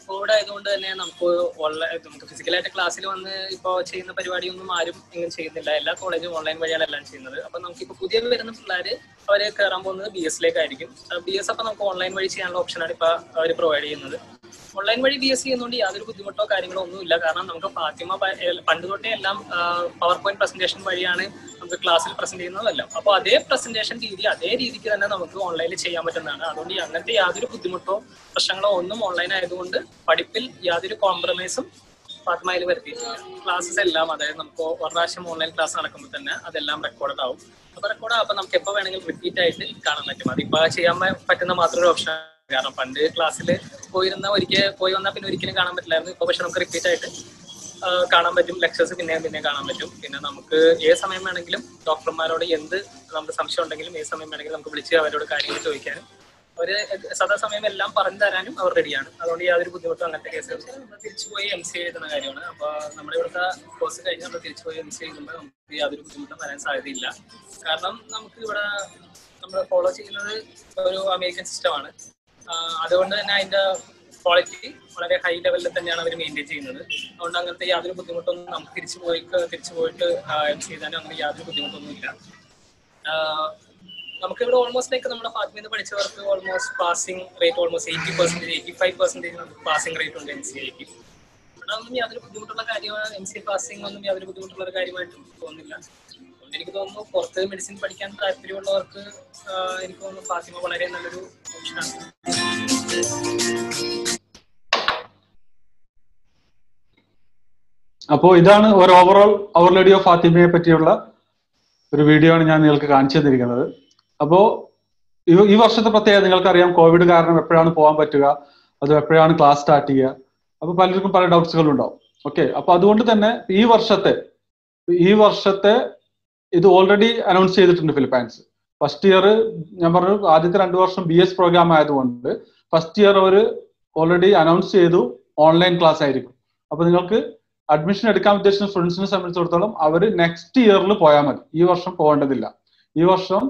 കോവിഡ് ആയതുകൊണ്ട് തന്നെ നമുക്ക് ഫിസിക്കലായിട്ട് ക്ലാസ്സിൽ വന്ന് ഇപ്പോൾ ചെയ്യുന്ന പരിപാടിയൊന്നും ആരും ഇങ്ങനെ ചെയ്യുന്നില്ല. എല്ലാ കോളേജും ഓൺലൈൻ വഴിയാണ് എല്ലാം ചെയ്യുന്നത്. അപ്പം നമുക്കിപ്പോൾ പുതിയ വരുന്ന പിള്ളേർ അവർ കയറാൻ പോകുന്നത് BS ആയിരിക്കും. BS അപ്പം നമുക്ക് ഓൺലൈൻ വഴി ചെയ്യാനുള്ള ഓപ്ഷനാണ് ഇപ്പോൾ അവർ പ്രൊവൈഡ് ചെയ്യുന്നത്. ഓൺലൈൻ വഴി BS ചെയ്യുന്നതുകൊണ്ട് യാതൊരു ബുദ്ധിമുട്ടോ കാര്യങ്ങളോ ഒന്നുമില്ല. കാരണം നമുക്ക് ഫാത്തിമ പണ്ട് തൊട്ടേ എല്ലാം പവർ പോയിന്റ് പ്രസന്റേഷൻ വഴിയാണ് നമുക്ക് ക്ലാസ്സിൽ പ്രസന്റ് ചെയ്യുന്നതല്ലോ. അപ്പോൾ അതേ പ്രസന്റേഷൻ രീതി അതേ രീതിക്ക് തന്നെ നമുക്ക് ഓൺലൈനിൽ ചെയ്യാൻ പറ്റുന്നതാണ്. അതുകൊണ്ട് അങ്ങനത്തെ യാതൊരു ബുദ്ധിമുട്ടോ പ്രശ്നങ്ങളോ ഒന്നും ഓൺലൈൻ ആയതുകൊണ്ട് പഠിപ്പിൽ യാതൊരു കോംപ്രമൈസും ഫാത്തിമയിൽ വരുത്തിയിട്ടില്ല. ക്ലാസ്സസ് എല്ലാം, അതായത് നമുക്ക് ഒരു പ്രാവശ്യം ഓൺലൈൻ ക്ലാസ് നടക്കുമ്പോൾ തന്നെ അതെല്ലാം റെക്കോർഡ് ആവും. അപ്പോൾ റെക്കോർഡ് ആകുമ്പോൾ നമുക്ക് എപ്പോൾ വേണമെങ്കിലും റിപ്പീറ്റ് ആയിട്ട് കാണാൻ പറ്റും. അതിപ്പോൾ ചെയ്യാൻ പറ്റുന്ന മാത്രമൊരു ഓപ്ഷൻ. കാരണം പണ്ട് ക്ലാസ്സിൽ ഒരിക്കൽ പോയി വന്നാൽ പിന്നെ ഒരിക്കലും കാണാൻ പറ്റില്ലായിരുന്നു. ഇപ്പോൾ പക്ഷെ നമുക്ക് റിപ്പീറ്റ് ആയിട്ട് കാണാൻ പറ്റും. ലെക്ചേഴ്സ് പിന്നെ കാണാൻ പറ്റും. പിന്നെ നമുക്ക് ഏത് സമയം വേണമെങ്കിലും ഡോക്ടർമാരോട് എന്ത് നമുക്ക് സംശയം ഉണ്ടെങ്കിലും ഏത് സമയം വേണമെങ്കിലും നമുക്ക് വിളിച്ച് അവരോട് കാര്യങ്ങൾ ചോദിക്കാനും അവര് സദാസമയം എല്ലാം പറഞ്ഞു തരാനും അവർ റെഡിയാണ്. അതുകൊണ്ട് യാതൊരു ബുദ്ധിമുട്ടും അങ്ങനത്തെ കേസുകൾ. നമ്മൾ തിരിച്ചുപോയി MCA എഴുതുന്ന കാര്യമാണ്. അപ്പോൾ നമ്മുടെ ഇവിടുത്തെ കോഴ്സ് കഴിഞ്ഞ് നമ്മൾ തിരിച്ചുപോയി MCA എഴുതുമ്പോൾ നമുക്ക് യാതൊരു ബുദ്ധിമുട്ടും വരാൻ സാധ്യതയില്ല. കാരണം നമുക്ക് ഇവിടെ നമ്മൾ ഫോളോ ചെയ്യുന്നത് ഒരു അമേരിക്കൻ സിസ്റ്റമാണ്. അതുകൊണ്ട് തന്നെ അതിന്റെ ക്വാളിറ്റി വളരെ ഹൈ ലെവലിൽ തന്നെയാണ് അവർ മെയിൻറ്റെയിൻ ചെയ്യുന്നത്. അതുകൊണ്ട് അങ്ങനത്തെ യാതൊരു ബുദ്ധിമുട്ടൊന്നും നമുക്ക് തിരിച്ചു പോയിട്ട് MCA എഴുതാനും അങ്ങനെ യാതൊരു ബുദ്ധിമുട്ടൊന്നും ഇല്ല. നമുക്കിവിടെ ഓൾമോസ്റ്റ് ലൈക്ക് നമ്മുടെ ഫാത്തിമയിൽ നിന്ന് പഠിച്ചവർക്ക് ഓൾമോസ്റ്റ് പാസിംഗ് റേറ്റ് ഓൾമോസ്റ്റ് 80%, 85% നമുക്ക് പാസിംഗ് റേറ്റ് ഉണ്ട് MCAക്ക്. അതൊന്നും യാതൊരു ബുദ്ധിമുട്ടുള്ള കാര്യമാണ്. MCA പാസിംഗ് ഒന്നും യാതൊരു ബുദ്ധിമുട്ടുള്ള ഒരു കാര്യമായിട്ട് തോന്നുന്നില്ല. എനിക്ക് തോന്നുന്നു പുറത്ത് മെഡിസിൻ പഠിക്കാൻ താല്പര്യമുള്ളവർക്ക് എനിക്ക് തോന്നുന്നു ഫാത്തിമ വളരെ നല്ലൊരു ഓപ്ഷനാണ്. അപ്പോൾ ഇതാണ് ഒരു ഓവറോൾ അവർ ലേഡി ഓഫ് ഫാത്തിമയെ പറ്റിയുള്ള ഒരു വീഡിയോ ആണ് ഞാൻ നിങ്ങൾക്ക് കാണിച്ചു തന്നിരിക്കുന്നത്. അപ്പോൾ ഈ വർഷത്തെ പ്രത്യേകത നിങ്ങൾക്കറിയാം, കോവിഡ് കാരണം എപ്പോഴാണ് പോകാൻ പറ്റുക, അത് എപ്പോഴാണ് ക്ലാസ് സ്റ്റാർട്ട് ചെയ്യുക. അപ്പോൾ പലർക്കും പല ഡൗട്ട്സുകളും ഉണ്ടാവും. ഓക്കെ, അപ്പൊ അതുകൊണ്ട് തന്നെ ഈ വർഷത്തെ ഇത് ഓൾറെഡി അനൗൺസ് ചെയ്തിട്ടുണ്ട് ഫിലിപ്പൈൻസ്. ഫസ്റ്റ് ഇയർ ഞാൻ പറഞ്ഞു ആദ്യത്തെ 2 വർഷം BS പ്രോഗ്രാം ആയതുകൊണ്ട് ഫസ്റ്റ് ഇയർ അവർ ഓൾറെഡി അനൗൺസ് ചെയ്തു ഓൺലൈൻ ക്ലാസ് ആയിരിക്കും. അപ്പൊ നിങ്ങൾക്ക് അഡ്മിഷൻ എടുക്കാൻ ഉദ്ദേശിക്കുന്ന സ്റ്റുഡൻസിനെ സംബന്ധിച്ചിടത്തോളം അവർ നെക്സ്റ്റ് ഇയറിൽ പോയാൽ മതി. ഈ വർഷം പോകേണ്ടതില്ല. ഈ വർഷം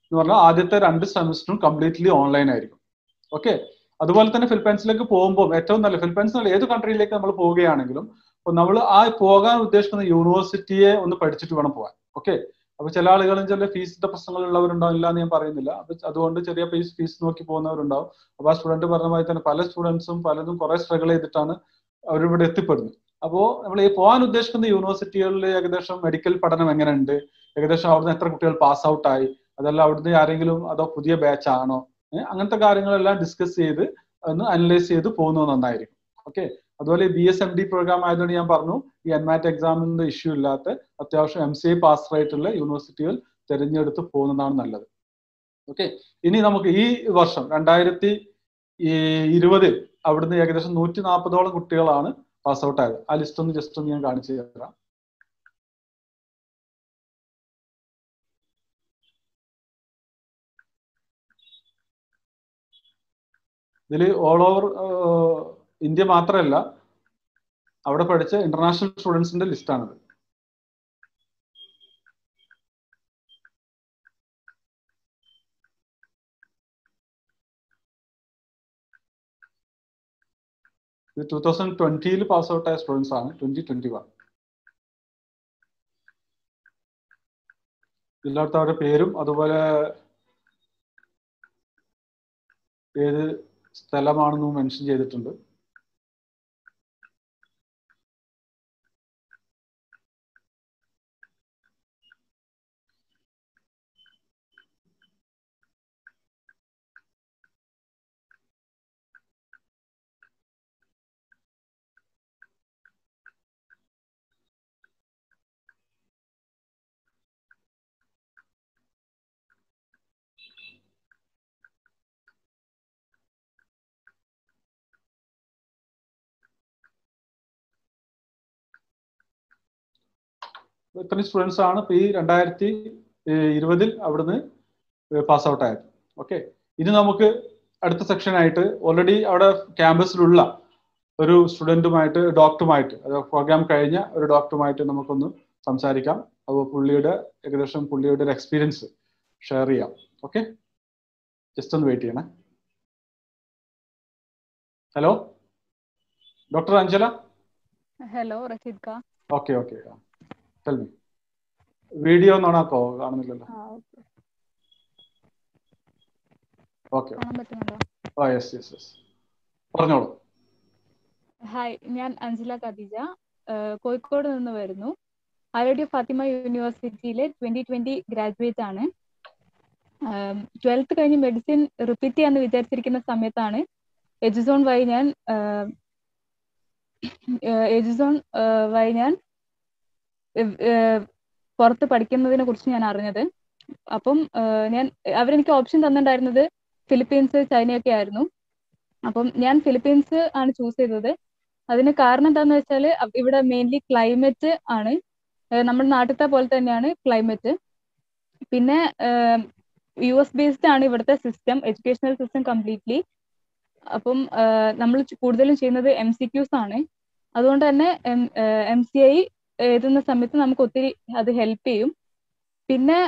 എന്ന് പറഞ്ഞാൽ ആദ്യത്തെ 2 സെമസ്റ്ററും കംപ്ലീറ്റ്ലി ഓൺലൈൻ ആയിരിക്കും. ഓക്കെ, അതുപോലെ തന്നെ ഫിലിപ്പൈൻസിലേക്ക് പോകുമ്പോൾ ഏറ്റവും നല്ല ഫിലിപ്പൈൻസിനുള്ള ഏത് കൺട്രിയിലേക്ക് നമ്മൾ പോവുകയാണെങ്കിലും നമ്മൾ ആ പോകാൻ ഉദ്ദേശിക്കുന്ന യൂണിവേഴ്സിറ്റിയെ ഒന്ന് പഠിച്ചിട്ട് വേണം പോകാൻ. ഓക്കെ, അപ്പൊ ചില ആളുകളും ചില ഫീസിന്റെ പ്രശ്നങ്ങളുള്ളവരുണ്ടാവില്ല എന്ന് ഞാൻ പറയുന്നില്ല. അതുകൊണ്ട് ചെറിയ ഫീസ് നോക്കി പോകുന്നവരുണ്ടാവും. അപ്പൊ ആ സ്റ്റുഡന്റ് പറഞ്ഞ മാതിരി തന്നെ പല സ്റ്റുഡൻസും പലതും കുറെ സ്ട്രഗിൾ ചെയ്തിട്ടാണ് അവരിവിടെ എത്തിപ്പെടുന്നത്. അപ്പോൾ നമ്മൾ ഈ പോകാൻ ഉദ്ദേശിക്കുന്ന യൂണിവേഴ്സിറ്റികളിൽ ഏകദേശം മെഡിക്കൽ പഠനം എങ്ങനെയുണ്ട്, ഏകദേശം അവിടുന്ന് എത്ര കുട്ടികൾ പാസ് ഔട്ട് ആയി, അതല്ല അവിടുന്ന് ആരെങ്കിലും അതോ പുതിയ ബാച്ച് ആണോ, അങ്ങനത്തെ കാര്യങ്ങളെല്ലാം ഡിസ്കസ് ചെയ്ത് ഒന്ന് അനലൈസ് ചെയ്ത് പോകുന്നത് നന്നായിരിക്കും. ഓക്കെ, അതുപോലെ BS MD പ്രോഗ്രാം ആയതുകൊണ്ട് ഞാൻ പറഞ്ഞു ഈ NMAT എക്സാമിന്റെ ഇഷ്യൂ ഇല്ലാത്ത അത്യാവശ്യം MCA പാസ് ആയിട്ടുള്ള യൂണിവേഴ്സിറ്റികൾ തിരഞ്ഞെടുത്ത് പോകുന്നതാണ് നല്ലത്. ഓക്കെ, ഇനി നമുക്ക് ഈ വർഷം 2020 അവിടുന്ന് ഏകദേശം 140ഓളം കുട്ടികളാണ് പാസ് ഔട്ട് ആയത്. ആ ലിസ്റ്റ് ഒന്ന് ജസ്റ്റ് ഒന്ന് ഞാൻ കാണിച്ചു തരാം. ഇതിൽ ഓൾ ഓവർ ഇന്ത്യ മാത്രമല്ല അവിടെ പഠിച്ച ഇന്റർനാഷണൽ സ്റ്റുഡൻസിന്റെ ലിസ്റ്റാണിത്. ഇത് 2020 പാസ് ഔട്ട് ആയ സ്റ്റുഡൻസ് ആണ്. 2021 എല്ലായിടത്തും അവരുടെ പേരും അതുപോലെ ഏത് സ്ഥലമാണെന്നും മെൻഷൻ ചെയ്തിട്ടുണ്ട്. ഇത്രയും സ്റ്റുഡൻസ് ആണ് ഇപ്പൊ ഈ 2020 അവിടുന്ന് പാസ് ഔട്ട് ആയത്. ഓക്കെ, ഇനി നമുക്ക് അടുത്ത സെക്ഷൻ ആയിട്ട് ഓൾറെഡി അവിടെ ക്യാമ്പസിലുള്ള ഒരു സ്റ്റുഡന്റുമായിട്ട് ഡോക്ടറുമായിട്ട് അതായത് പ്രോഗ്രാം കഴിഞ്ഞ ഒരു ഡോക്ടറുമായിട്ട് നമുക്കൊന്ന് സംസാരിക്കാം. അപ്പോൾ ഏകദേശം പുള്ളിയുടെ ഒരു എക്സ്പീരിയൻസ് ഷെയർ ചെയ്യാം. ഓക്കെ, ജസ്റ്റ് ഒന്ന് വെയിറ്റ് ചെയ്യണേ. Hello doctor Anjala. Hello Rasheed. Okay okay, tell me. Video നോണാക്കോ? കാണുന്നില്ലല്ലോ. ഓക്കെ, കാണാൻ പറ്റുന്നുണ്ടോ? യെസ് യെസ് യെസ്, പറഞ്ഞോളൂ. ഹായ്, ഞാൻ അഞ്ജല ഖദീജ, കോഴിക്കോട് നിന്ന് വരുന്നു. ആലടി ഫാത്തിമ യൂണിവേഴ്സിറ്റിയിലെ 2020 ഗ്രാജുവേറ്റ് ആണ്. 12th കഴിഞ്ഞ് മെഡിസിൻ റിപ്പീറ്റ് ചെയ്യാന്ന് വിചാരിച്ചിരിക്കുന്ന സമയത്താണ് എജുസോൺ വഴി ഞാൻ പുറത്ത് പഠിക്കുന്നതിനെ കുറിച്ച് ഞാൻ അറിഞ്ഞത്. അപ്പം അവരെനിക്ക് ഓപ്ഷൻ തന്നിട്ടുണ്ടായിരുന്നത് ഫിലിപ്പീൻസ്, ചൈനയൊക്കെ ആയിരുന്നു. അപ്പം ഞാൻ ഫിലിപ്പീൻസ് ആണ് ചൂസ് ചെയ്തത്. അതിന് കാരണം എന്താണെന്ന് വെച്ചാൽ ഇവിടെ മെയിൻലി ക്ലൈമറ്റ് ആണ്, നമ്മുടെ നാട്ടിലത്തെ പോലെ തന്നെയാണ് ക്ലൈമറ്റ്. പിന്നെ US ബേസ്ഡ് ആണ് ഇവിടുത്തെ സിസ്റ്റം, എഡ്യൂക്കേഷണൽ സിസ്റ്റം കംപ്ലീറ്റ്ലി. അപ്പം നമ്മൾ കൂടുതലും ചെയ്യുന്നത് MCQs ആണ്. അതുകൊണ്ട് തന്നെ MCI എഴുതുന്ന സമയത്ത് നമുക്ക് ഒത്തിരി അത് ഹെൽപ്പ് ചെയ്യും. പിന്നെ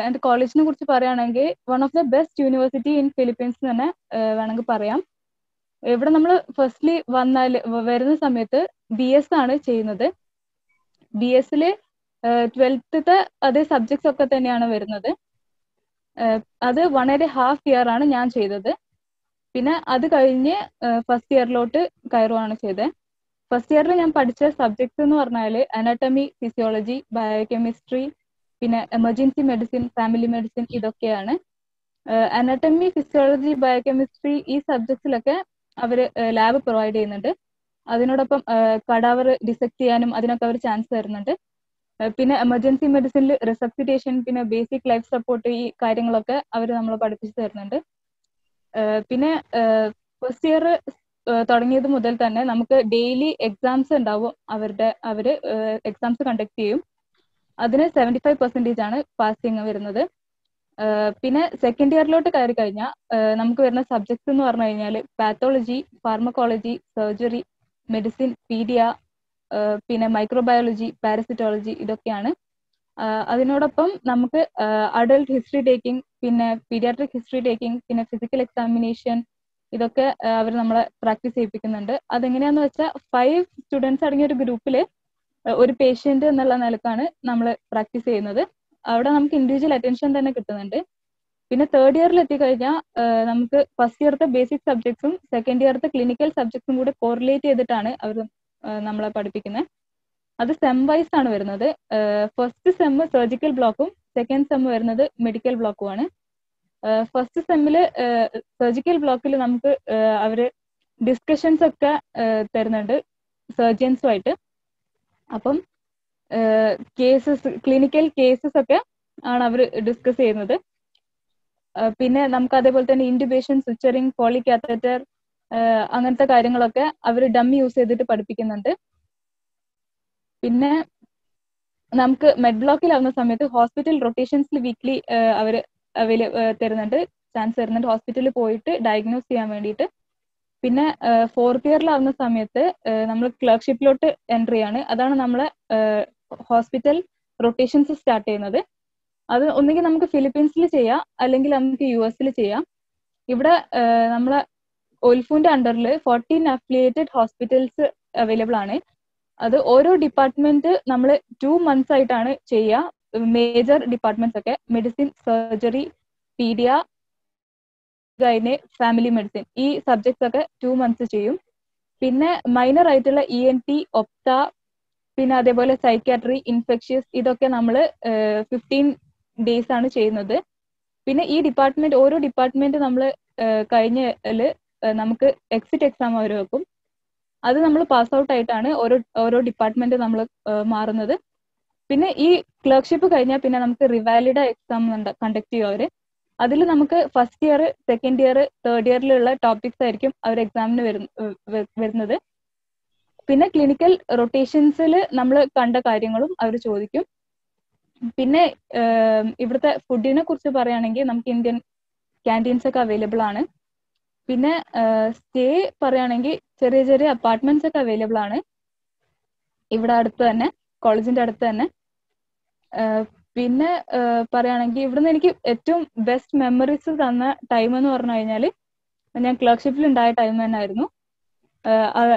എൻ്റെ കോളേജിനെ കുറിച്ച് പറയുകയാണെങ്കിൽ one of the best university in Philippines തന്നെ വേണമെങ്കിൽ പറയാം. ഇവിടെ നമ്മൾ ഫസ്റ്റ്ലി വരുന്ന സമയത്ത് BS ആണ് ചെയ്യുന്നത്. BS-ൽ 12th അതേ സബ്ജക്ട്സ് ഒക്കെ തന്നെയാണ് വരുന്നത്. അത് 1.5 year ആണ് ഞാൻ ചെയ്തത്. പിന്നെ അത് കഴിഞ്ഞ് ഫസ്റ്റ് ഇയറിലോട്ട് കയറുകയാണ് ചെയ്തത്. ഫസ്റ്റ് ഇയറിൽ ഞാൻ പഠിച്ച സബ്ജക്ട്സ് എന്ന് പറഞ്ഞാൽ അനാട്ടമി, ഫിസിയോളജി, ബയോകെമിസ്ട്രി, പിന്നെ എമർജൻസി മെഡിസിൻ, ഫാമിലി മെഡിസിൻ, ഇതൊക്കെയാണ്. അനാട്ടമി, ഫിസിയോളജി, ബയോകെമിസ്ട്രി ഈ സബ്ജക്ട്സിലൊക്കെ അവർ ലാബ് പ്രൊവൈഡ് ചെയ്യുന്നുണ്ട്. അതിനോടൊപ്പം കടാവർ ഡിസെക്ട് ചെയ്യാനും അതിനൊക്കെ അവർ ചാൻസ് തരുന്നുണ്ട്. പിന്നെ എമർജൻസി മെഡിസിനിൽ റിസപ്സിറ്റേഷൻ, പിന്നെ ബേസിക് ലൈഫ് സപ്പോർട്ട്, ഈ കാര്യങ്ങളൊക്കെ അവർ നമ്മളെ പഠിപ്പിച്ചു തരുന്നുണ്ട്. പിന്നെ ഫസ്റ്റ് ഇയർ തുടങ്ങിയത് മുതൽ തന്നെ നമുക്ക് ഡെയിലി എക്സാംസ് ഉണ്ടാവും. അവര് എക്സാംസ് കണ്ടക്ട് ചെയ്യും. അതിന് 75% ആണ് പാസിങ് വരുന്നത്. പിന്നെ സെക്കൻഡ് ഇയറിലോട്ട് കയറി കഴിഞ്ഞാൽ നമുക്ക് വരുന്ന സബ്ജക്ട്സ് എന്ന് പറഞ്ഞു കഴിഞ്ഞാൽ pathology, pharmacology, surgery, medicine, pedia, പിന്നെ മൈക്രോബയോളജി, പാരസിറ്റോളജി, ഇതൊക്കെയാണ്. അതിനോടൊപ്പം നമുക്ക് അഡൾട്ട് ഹിസ്റ്ററി ടേക്കിംഗ്, പിന്നെ പീഡിയാട്രിക് ഹിസ്റ്ററി ടേക്കിംഗ്, പിന്നെ ഫിസിക്കൽ എക്സാമിനേഷൻ, ഇതൊക്കെ അവർ നമ്മളെ പ്രാക്ടീസ് ചെയ്യിപ്പിക്കുന്നുണ്ട്. അതെങ്ങനെയാന്ന് വെച്ചാൽ 5 സ്റ്റുഡൻസ് അടങ്ങിയ ഒരു ഗ്രൂപ്പിൽ ഒരു പേഷ്യന്റ് എന്നുള്ള നിലക്കാണ് നമ്മൾ പ്രാക്ടീസ് ചെയ്യുന്നത്. അവിടെ നമുക്ക് ഇൻഡിവിജ്വൽ അറ്റൻഷൻ തന്നെ കിട്ടുന്നുണ്ട്. പിന്നെ തേർഡ് ഇയറിൽ എത്തിക്കഴിഞ്ഞാൽ നമുക്ക് ഫസ്റ്റ് ഇയറത്തെ ബേസിക് സബ്ജക്ട്സും സെക്കൻഡ് ഇയറത്തെ ക്ലിനിക്കൽ സബ്ജക്ട്സും കൂടെ കോറിലേറ്റ് ചെയ്തിട്ടാണ് അവർ നമ്മളെ പഠിപ്പിക്കുന്നത്. അത് സെം വൈസ് ആണ് വരുന്നത്. ഫസ്റ്റ് സെം സർജിക്കൽ ബ്ലോക്കും സെക്കൻഡ് സെം വരുന്നത് മെഡിക്കൽ ബ്ലോക്കുമാണ്. ഫസ്റ്റ് സെമ്മിൽ സർജിക്കൽ ബ്ലോക്കിൽ നമുക്ക് അവർ ഡിസ്കഷൻസ് ഒക്കെ തരുന്നുണ്ട് സർജൻസുമായിട്ട്. അപ്പം ക്ലിനിക്കൽ കേസസ് ഒക്കെ ആണ് അവർ ഡിസ്കസ് ചെയ്യുന്നത്. പിന്നെ നമുക്ക് അതേപോലെ തന്നെ ഇൻറ്റുബേഷൻ, സ്വിച്ചറിങ്, പോളികാത്തറ്റർ, അങ്ങനത്തെ കാര്യങ്ങളൊക്കെ അവർ ഡമ്മി യൂസ് ചെയ്തിട്ട് പഠിപ്പിക്കുന്നുണ്ട്. പിന്നെ നമുക്ക് മെഡ് ബ്ലോക്കിലാവുന്ന സമയത്ത് ഹോസ്പിറ്റൽ റൊട്ടേഷൻസിൽ വീക്ക്ലി അവർ ചാൻസ് തരുന്നുണ്ട് ഹോസ്പിറ്റലിൽ പോയിട്ട് ഡയഗ്നോസ് ചെയ്യാൻ വേണ്ടിയിട്ട്. പിന്നെ ഫോർത്ത് ഇയറിലാവുന്ന സമയത്ത് നമ്മൾ ക്ലർക്ക്ഷിപ്പിലോട്ട് എൻട്രി ചെയ്യാണ്. അതാണ് നമ്മളെ ഹോസ്പിറ്റൽ റൊട്ടേഷൻസ് സ്റ്റാർട്ട് ചെയ്യുന്നത്. അത് ഒന്നുകിൽ നമുക്ക് ഫിലിപ്പീൻസിൽ ചെയ്യാം, അല്ലെങ്കിൽ നമുക്ക് US-ൽ ചെയ്യാം. ഇവിടെ നമ്മളെ ഒൽഫുവിന്റെ അണ്ടറിൽ 14 അഫിലിയേറ്റഡ് ഹോസ്പിറ്റൽസ് അവൈലബിൾ ആണ്. അത് ഓരോ ഡിപ്പാർട്ട്മെന്റ് നമ്മൾ 2 months ആയിട്ടാണ് ചെയ്യുക. മേജർ ഡിപ്പാർട്ട്മെന്റ്സ് ഒക്കെ medicine, surgery, paedia, gynae, family medicine, ഈ സബ്ജക്ട്സ് ഒക്കെ 2 months ചെയ്യും. പിന്നെ മൈനർ ആയിട്ടുള്ള ENT, ഒപ്ത, പിന്നെ അതേപോലെ സൈക്യാട്രി, ഇൻഫെക്ഷ്യസ്, ഇതൊക്കെ നമ്മൾ 15 days ആണ് ചെയ്യുന്നത്. പിന്നെ ഈ ഓരോ ഡിപ്പാർട്ട്മെന്റ് നമ്മൾ കഴിഞ്ഞാൽ നമുക്ക് എക്സിറ്റ് എക്സാം അവർ വെക്കും. അത് നമ്മൾ പാസ് ഔട്ട് ആയിട്ടാണ് ഓരോ ഡിപ്പാർട്ട്മെന്റ് നമ്മൾ മാറുന്നത്. പിന്നെ ഈ ക്ലർക്ക്ഷിപ്പ് കഴിഞ്ഞാൽ പിന്നെ നമുക്ക് റിവാലിഡ എക്സാം കണ്ടക്ട് ചെയ്യും അവർ. അതിൽ നമുക്ക് first year, second year, third ഇയറിലുള്ള ടോപ്പിക്സ് ആയിരിക്കും അവർ എക്സാമിന് വരുന്നത്. പിന്നെ ക്ലിനിക്കൽ റൊട്ടേഷൻസിൽ നമ്മൾ കണ്ട കാര്യങ്ങളും അവർ ചോദിക്കും. പിന്നെ ഇവിടുത്തെ ഫുഡിനെ കുറിച്ച് പറയുകയാണെങ്കിൽ നമുക്ക് ഇന്ത്യൻ ക്യാൻറ്റീൻസ് ഒക്കെ അവൈലബിൾ ആണ്. പിന്നെ സ്റ്റേ പറയുകയാണെങ്കിൽ ചെറിയ ചെറിയ അപ്പാർട്ട്മെന്റ്സ് ഒക്കെ അവൈലബിൾ ആണ് ഇവിടെ അടുത്ത് തന്നെ, കോളേജിന്റെ അടുത്ത് തന്നെ. പിന്നെ പറയുകയാണെങ്കിൽ ഇവിടുന്ന് എനിക്ക് ഏറ്റവും ബെസ്റ്റ് മെമ്മറീസ് തന്ന ടൈം എന്ന് പറഞ്ഞു കഴിഞ്ഞാൽ ഞാൻ ക്ലർക്ക്ഷിപ്പിൽ ഉണ്ടായ ടൈം തന്നെ ആയിരുന്നു.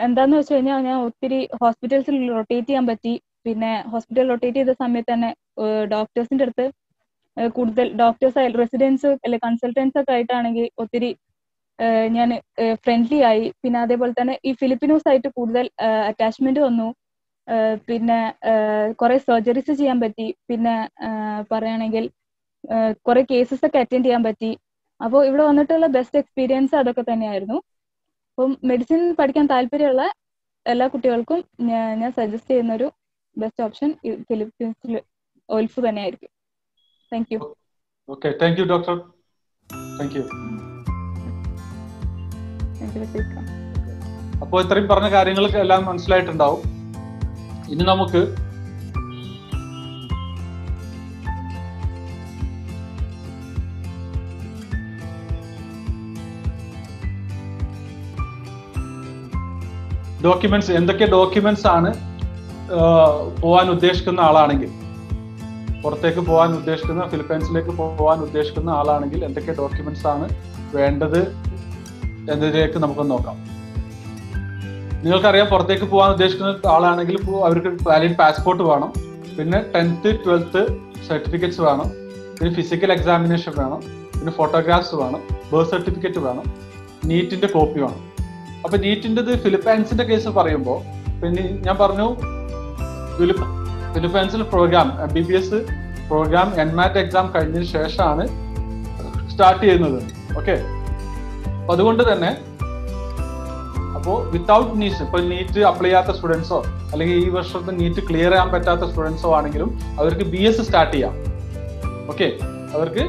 എന്താന്ന് വെച്ച് കഴിഞ്ഞാൽ ഞാൻ ഒത്തിരി ഹോസ്പിറ്റൽസിൽ റൊട്ടേറ്റ് ചെയ്യാൻ പറ്റി. പിന്നെ ഹോസ്പിറ്റൽ റൊട്ടേറ്റ് ചെയ്ത സമയത്ത് തന്നെ ഡോക്ടേഴ്സിന്റെ അടുത്ത് കൂടുതൽ ഡോക്ടേഴ്സ് റെസിഡൻസ് അല്ലെ കൺസൾട്ടൻസ് ഒക്കെ ആയിട്ടാണെങ്കിൽ ഒത്തിരി ഞാൻ ഫ്രണ്ട്ലി ആയി. പിന്നെ അതേപോലെ തന്നെ ഈ ഫിലിപ്പിനോസ് ആയിട്ട് കൂടുതൽ അറ്റാച്ച്മെന്റ് വന്നു. പിന്നെ കുറെ സർജറീസ് ചെയ്യാൻ പറ്റി. പിന്നെ പറയുകയാണെങ്കിൽ കുറെ കേസസ് ഒക്കെ അറ്റൻഡ് ചെയ്യാൻ പറ്റി. അപ്പോൾ ഇവിടെ വന്നിട്ടുള്ള ബെസ്റ്റ് എക്സ്പീരിയൻസ് അതൊക്കെ തന്നെയായിരുന്നു. അപ്പം മെഡിസിൻ പഠിക്കാൻ താല്പര്യമുള്ള എല്ലാ കുട്ടികൾക്കും ഞാൻ സജസ്റ്റ് ചെയ്യുന്ന ഒരു ബെസ്റ്റ് ഓപ്ഷൻ ഫിലിപ്പീൻസിൽ ഓയിൽഫ് തന്നെയായിരിക്കും. Thank you. Okay, thank you doctor. Thank you. അപ്പോൾ ഇത്രയും പറഞ്ഞ കാര്യങ്ങൾക്ക് എല്ലാം മനസ്സിലായിട്ടുണ്ടാവും. ഇനി നമുക്ക് ഡോക്യുമെന്റ്സ്, എന്തൊക്കെ ഡോക്യുമെന്റ്സ് ആണ് പോവാൻ ഉദ്ദേശിക്കുന്ന ആളാണെങ്കിൽ, പുറത്തേക്ക് പോകാൻ ഉദ്ദേശിക്കുന്ന, ഫിലിപ്പൈൻസിലേക്ക് പോകാൻ ഉദ്ദേശിക്കുന്ന ആളാണെങ്കിൽ എന്തൊക്കെ ഡോക്യുമെന്റ്സ് ആണ് വേണ്ടത് എന്നതിലേക്ക് നമുക്ക് നോക്കാം. നിങ്ങൾക്കറിയാം, പുറത്തേക്ക് പോകാൻ ഉദ്ദേശിക്കുന്ന ആളാണെങ്കിൽ അവർക്ക് വാലിഡ് പാസ്പോർട്ട് വേണം, പിന്നെ 10th 12th സർട്ടിഫിക്കറ്റ്സ് വേണം, പിന്നെ ഫിസിക്കൽ എക്സാമിനേഷൻ വേണം, പിന്നെ ഫോട്ടോഗ്രാഫ്സ് വേണം, ബർത്ത് സർട്ടിഫിക്കറ്റ് വേണം, നീറ്റിന്റെ കോപ്പി വേണം. അപ്പൊ നീറ്റിൻ്റെത് ഫിലിപ്പൈൻസിന്റെ കേസ് പറയുമ്പോൾ പിന്നെ ഞാൻ പറഞ്ഞു ഫിലിപ്പൈൻസിൽ programme MBBS programme NMAT exam കഴിഞ്ഞതിന് ശേഷമാണ് സ്റ്റാർട്ട് ചെയ്യുന്നത്. ഓക്കെ, അപ്പൊ അതുകൊണ്ട് തന്നെ അപ്പോൾ വിത്തൗട്ട് നീറ്റ്, ഇപ്പൊ നീറ്റ് അപ്ലൈ ചെയ്യാത്ത സ്റ്റുഡൻസോ അല്ലെങ്കിൽ ഈ വർഷത്തെ നീറ്റ് ക്ലിയർ ചെയ്യാൻ പറ്റാത്ത സ്റ്റുഡൻസോ ആണെങ്കിലും അവർക്ക് BS സ്റ്റാർട്ട് ചെയ്യാം. ഓക്കെ, അവർക്ക്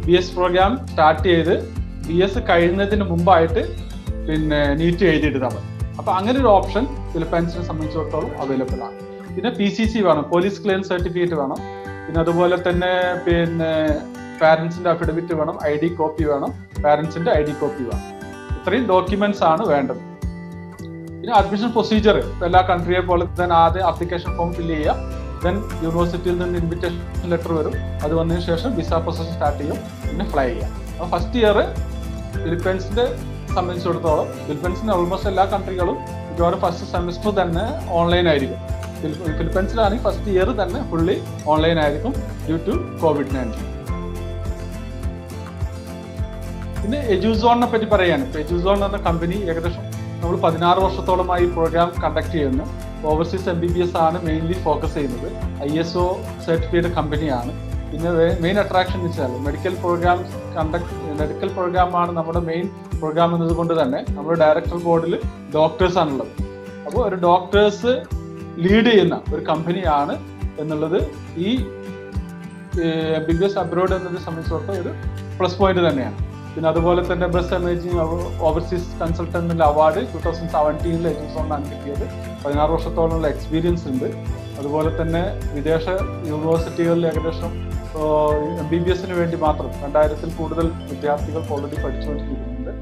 BS പ്രോഗ്രാം സ്റ്റാർട്ട് ചെയ്ത് BS കഴിയുന്നതിന് മുമ്പായിട്ട് പിന്നെ നീറ്റ് എഴുതിയിട്ടാൽ മതി. അപ്പൊ അങ്ങനെ ഒരു ഓപ്ഷൻ ഫിലിപ്പൈൻസിനെ സംബന്ധിച്ചിടത്തോളം അവൈലബിൾ ആണ്. പിന്നെ PCC വേണം, പോലീസ് ക്ലിയറൻസ് സർട്ടിഫിക്കറ്റ് വേണം. പിന്നെ അതുപോലെ തന്നെ പിന്നെ പാരന്റ്സിന്റെ അഫിഡവിറ്റ് വേണം, ID കോപ്പി വേണം, പാരന്റ്സിന്റെ ID കോപ്പി വേണം. ഇത്രയും ഡോക്യുമെന്റ്സ് ആണ് വേണ്ടത്. പിന്നെ അഡ്മിഷൻ പ്രൊസീജിയർ എല്ലാ കൺട്രിയെ പോലെ തന്നെ ആദ്യം ആപ്ലിക്കേഷൻ ഫോം ഫില്ല് ചെയ്യുക, ദെൻ യൂണിവേഴ്സിറ്റിയിൽ നിന്ന് ഇൻവിറ്റേഷൻ ലെറ്റർ വരും, അത് വന്നതിന് ശേഷം വിസ പ്രോസസ് സ്റ്റാർട്ട് ചെയ്യും, പിന്നെ ഫ്ലൈ ചെയ്യാം. അപ്പോൾ ഫസ്റ്റ് ഇയർ ഫിലിപ്പൈൻസിന്റെ സംബന്ധിച്ചിടത്തോളം, ഫിലിപ്പൈൻസിന്റെ ഓൾമോസ്റ്റ് എല്ലാ കൺട്രികളും മിക്കവാറും ഫസ്റ്റ് സെമിസ്റ്റർ തന്നെ ഓൺലൈൻ ആയിരിക്കും. ഫിലിപ്പൈൻസിലാണെങ്കിൽ ഫസ്റ്റ് ഇയർ തന്നെ ഫുള്ളി ഓൺലൈൻ ആയിരിക്കും ഡ്യൂ ടു COVID-19. പിന്നെ എജുസോണിനെ പറ്റി പറയാണ്. ഇപ്പൊ എജുസോൺ എന്ന കമ്പനി ഏകദേശം നമ്മൾ 16 വർഷത്തോളമായി പ്രോഗ്രാം കണ്ടക്ട് ചെയ്യുന്നു. ഓവർസീസ് MBBS ആണ് മെയിൻലി ഫോക്കസ് ചെയ്യുന്നത്. ISO സർട്ടിഫൈഡ് കമ്പനിയാണ്. പിന്നെ മെയിൻ അട്രാക്ഷൻ വെച്ചാൽ മെഡിക്കൽ പ്രോഗ്രാമാണ് നമ്മുടെ മെയിൻ പ്രോഗ്രാം എന്നതുകൊണ്ട് തന്നെ നമ്മുടെ ഡയറക്ടർ ബോർഡിൽ ഡോക്ടേഴ്സ് ആണുള്ളത്. അപ്പോൾ ഒരു ഡോക്ടേഴ്സ് ലീഡ് ചെയ്യുന്ന ഒരു കമ്പനിയാണ് എന്നുള്ളത് ഈ MBBS അബ്രോഡ് എന്നതിനെ സംബന്ധിച്ചിടത്തോളം ഒരു പ്ലസ് പോയിന്റ് തന്നെയാണ്. പിന്നെ അതുപോലെ തന്നെ best emerging overseas consultant award 2017 എജുസോണിനാണ് കിട്ടിയത്. 16 വർഷത്തോളമുള്ള എക്സ്പീരിയൻസ് ഉണ്ട്. അതുപോലെ തന്നെ വിദേശ യൂണിവേഴ്സിറ്റികളിൽ ഏകദേശം MBBSന് വേണ്ടി മാത്രം 2000-ൽ കൂടുതൽ വിദ്യാർത്ഥികൾ ഓൾറെഡി പഠിച്ചുകൊണ്ടിരിക്കുന്നുണ്ട്.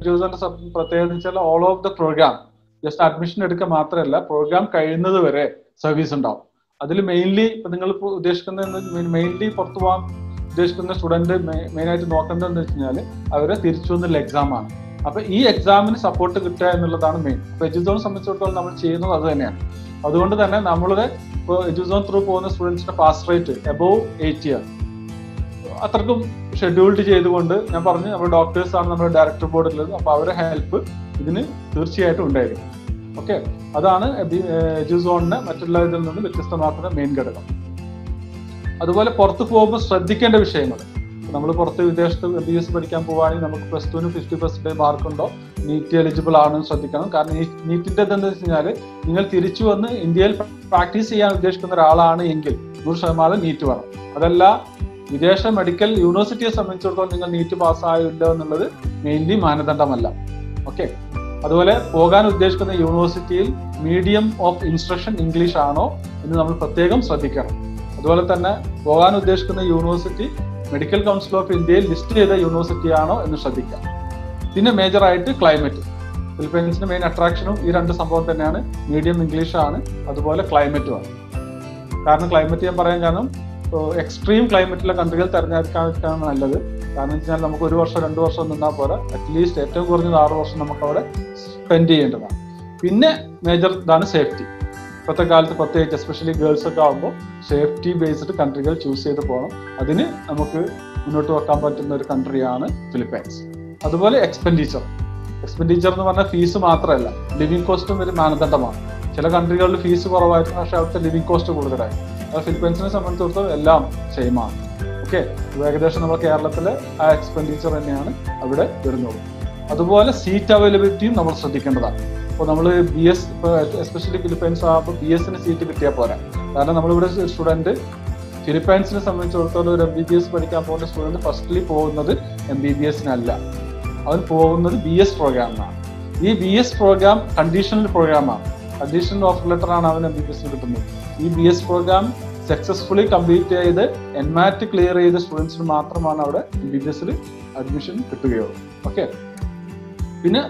എജുസോണിന്റെ പ്രത്യേകത എന്ന് വെച്ചാൽ all of the program, just admission എടുക്കുക മാത്രമല്ല, പ്രോഗ്രാം കഴിയുന്നത് വരെ സർവീസ് ഉണ്ടാവും. അതിൽ മെയിൻലി ഇപ്പൊ നിങ്ങൾ മെയിൻലി പുറത്തു പോകാൻ ഉദ്ദേശിക്കുന്ന സ്റ്റുഡന്റ് മെയിനായിട്ട് നോക്കേണ്ടതെന്ന് വെച്ച് കഴിഞ്ഞാൽ അവരെ തിരിച്ചു വന്നുള്ള എക്സാം ആണ്. അപ്പൊ ഈ എക്സാമിന് സപ്പോർട്ട് കിട്ടുക എന്നുള്ളതാണ് മെയിൻ. അപ്പൊ എജുസോണിനെ സംബന്ധിച്ചിടത്തോളം നമ്മൾ ചെയ്യുന്നത് അത് തന്നെയാണ്. അതുകൊണ്ട് തന്നെ നമ്മളുടെ ഇപ്പോൾ എജുസോൺ ത്രൂ പോകുന്ന സ്റ്റുഡൻസിന്റെ പാസ് റേറ്റ് എബോവ് 80 ആണ്. അത്രക്കും ഷെഡ്യൂൾഡ് ചെയ്തുകൊണ്ട് ഞാൻ പറഞ്ഞു, നമ്മുടെ ഡോക്ടേഴ്സ് ആണ് നമ്മുടെ ഡയറക്ടർ ബോർഡിലുള്ളത്. അപ്പൊ അവരുടെ ഹെൽപ്പ് ഇതിന് തീർച്ചയായിട്ടും ഉണ്ടായിരിക്കും. ഓക്കെ, അതാണ് എജുസോണിനെ മറ്റുള്ള ഇതിൽ നിന്ന് വ്യത്യസ്തമാക്കുന്ന മെയിൻ ഘടകം. അതുപോലെ പുറത്ത് പോകുമ്പോൾ ശ്രദ്ധിക്കേണ്ട വിഷയങ്ങൾ, നമ്മൾ പുറത്ത് വിദേശത്ത് MBBS പഠിക്കാൻ പോവുകയാണെങ്കിൽ നമുക്ക് +2-ന് 50% മാർക്കുണ്ടോ, നീറ്റ് എലിജിബിൾ ആണെന്ന് ശ്രദ്ധിക്കണം. കാരണം ഈ നീറ്റിന്റെ എന്താണെന്ന് വെച്ച് കഴിഞ്ഞാൽ നിങ്ങൾ തിരിച്ചു വന്ന് ഇന്ത്യയിൽ പ്രാക്ടീസ് ചെയ്യാൻ ഉദ്ദേശിക്കുന്ന ഒരാളാണ് എങ്കിൽ 100% നീറ്റ് വേണം. അതല്ല വിദേശ മെഡിക്കൽ യൂണിവേഴ്സിറ്റിയെ സംബന്ധിച്ചിടത്തോളം നിങ്ങൾ നീറ്റ് പാസ്സായില്ലോ എന്നുള്ളത് മെയിൻലി മാനദണ്ഡമല്ല. ഓക്കെ, അതുപോലെ പോകാൻ ഉദ്ദേശിക്കുന്ന യൂണിവേഴ്സിറ്റിയിൽ മീഡിയം ഓഫ് ഇൻസ്ട്രക്ഷൻ ഇംഗ്ലീഷ് ആണോ എന്ന് നമ്മൾ പ്രത്യേകം ശ്രദ്ധിക്കണം. അതുപോലെ തന്നെ പോകാൻ ഉദ്ദേശിക്കുന്ന യൂണിവേഴ്സിറ്റി മെഡിക്കൽ കൗൺസിൽ ഓഫ് ഇന്ത്യയിൽ ലിസ്റ്റ് ചെയ്ത യൂണിവേഴ്സിറ്റി ആണോ എന്ന് ശ്രദ്ധിക്കാം. പിന്നെ മേജറായിട്ട് ക്ലൈമറ്റ്, ഫിലിപ്പൈൻസിന്റെ മെയിൻ അട്രാക്ഷനും ഈ രണ്ട് സംഭവം തന്നെയാണ്. മീഡിയം ഇംഗ്ലീഷ് ആണ്, അതുപോലെ ക്ലൈമറ്റുമാണ്. കാരണം ക്ലൈമറ്റ് ഞാൻ പറയാൻ കാരണം എക്സ്ട്രീം ക്ലൈമറ്റിലെ കൺട്രികൾ തിരഞ്ഞെടുക്കാൻ നല്ലത്. കാരണം വെച്ചാൽ നമുക്ക് 1 വർഷം 2 വർഷം നിന്നാൽ പോരാ, അറ്റ്ലീസ്റ്റ് ഏറ്റവും കുറഞ്ഞത് 6 വർഷം നമുക്ക് അവിടെ സ്പെൻഡ് ചെയ്യേണ്ടതാണ്. പിന്നെ മേജർ ഇതാണ് സേഫ്റ്റി. ഇപ്പോഴത്തെ കാലത്ത് പ്രത്യേകിച്ച് എസ്പെഷ്യലി ഗേൾസ് ഒക്കെ ആകുമ്പോൾ സേഫ്റ്റി ബേസ്ഡ് കൺട്രികൾ ചൂസ് ചെയ്ത് പോകണം. അതിന് നമുക്ക് മുന്നോട്ട് വെക്കാൻ പറ്റുന്ന ഒരു കൺട്രിയാണ് ഫിലിപ്പൈൻസ്. അതുപോലെ എക്സ്പെൻഡിച്ചർ എന്ന് പറഞ്ഞാൽ ഫീസ് മാത്രമല്ല, ലിവിങ് കോസ്റ്റും ഒരു മാനദണ്ഡമാണ്. ചില കൺട്രികളിൽ ഫീസ് കുറവായിരുന്നു, പക്ഷെ അവിടുത്തെ ലിവിങ് കോസ്റ്റ് കൂടുതലായി. അത് ഫിലിപ്പൈൻസിനെ സംബന്ധിച്ചിടത്തോളം എല്ലാം സെയിമാണ്. ഓക്കെ, ഏകദേശം നമ്മുടെ കേരളത്തിലെ ആ എക്സ്പെൻഡിച്ചർ തന്നെയാണ് അവിടെ വരുന്നത്. അതുപോലെ സീറ്റ് അവൈലബിലിറ്റിയും നമ്മൾ ശ്രദ്ധിക്കേണ്ടതാണ്. അപ്പോൾ നമ്മൾ BS ഇപ്പോൾ എസ്പെഷ്യലി ഫിലിപ്പൈൻസ് ആകുമ്പോൾ BSന് സീറ്റ് കിട്ടിയാൽ പോരാ. കാരണം നമ്മളിവിടെ സ്റ്റുഡൻറ്റ് ഫിലിപ്പൈൻസിനെ സംബന്ധിച്ചിടത്തോളം ഒരു MBBS പഠിക്കാൻ പോകുന്ന സ്റ്റുഡൻറ്റ് ഫസ്റ്റ്ലി പോകുന്നത് MBBSനല്ല, അവൻ പോകുന്നത് BS പ്രോഗ്രാമിനാണ്. ഈ BS പ്രോഗ്രാം കണ്ടീഷണൽ പ്രോഗ്രാമാണ്. കണ്ടീഷണൽ ഓഫർ ലെറ്റർ ആണ് അവൻ MBBS കിട്ടുന്നത്. ഈ BS പ്രോഗ്രാം സക്സസ്ഫുള്ളി കംപ്ലീറ്റ് ചെയ്ത് NMAT ക്ലിയർ ചെയ്ത സ്റ്റുഡൻസിന് മാത്രമാണ് അവിടെ MBBSൽ അഡ്മിഷൻ കിട്ടുകയുള്ളൂ. ഓക്കെ, പിന്നെ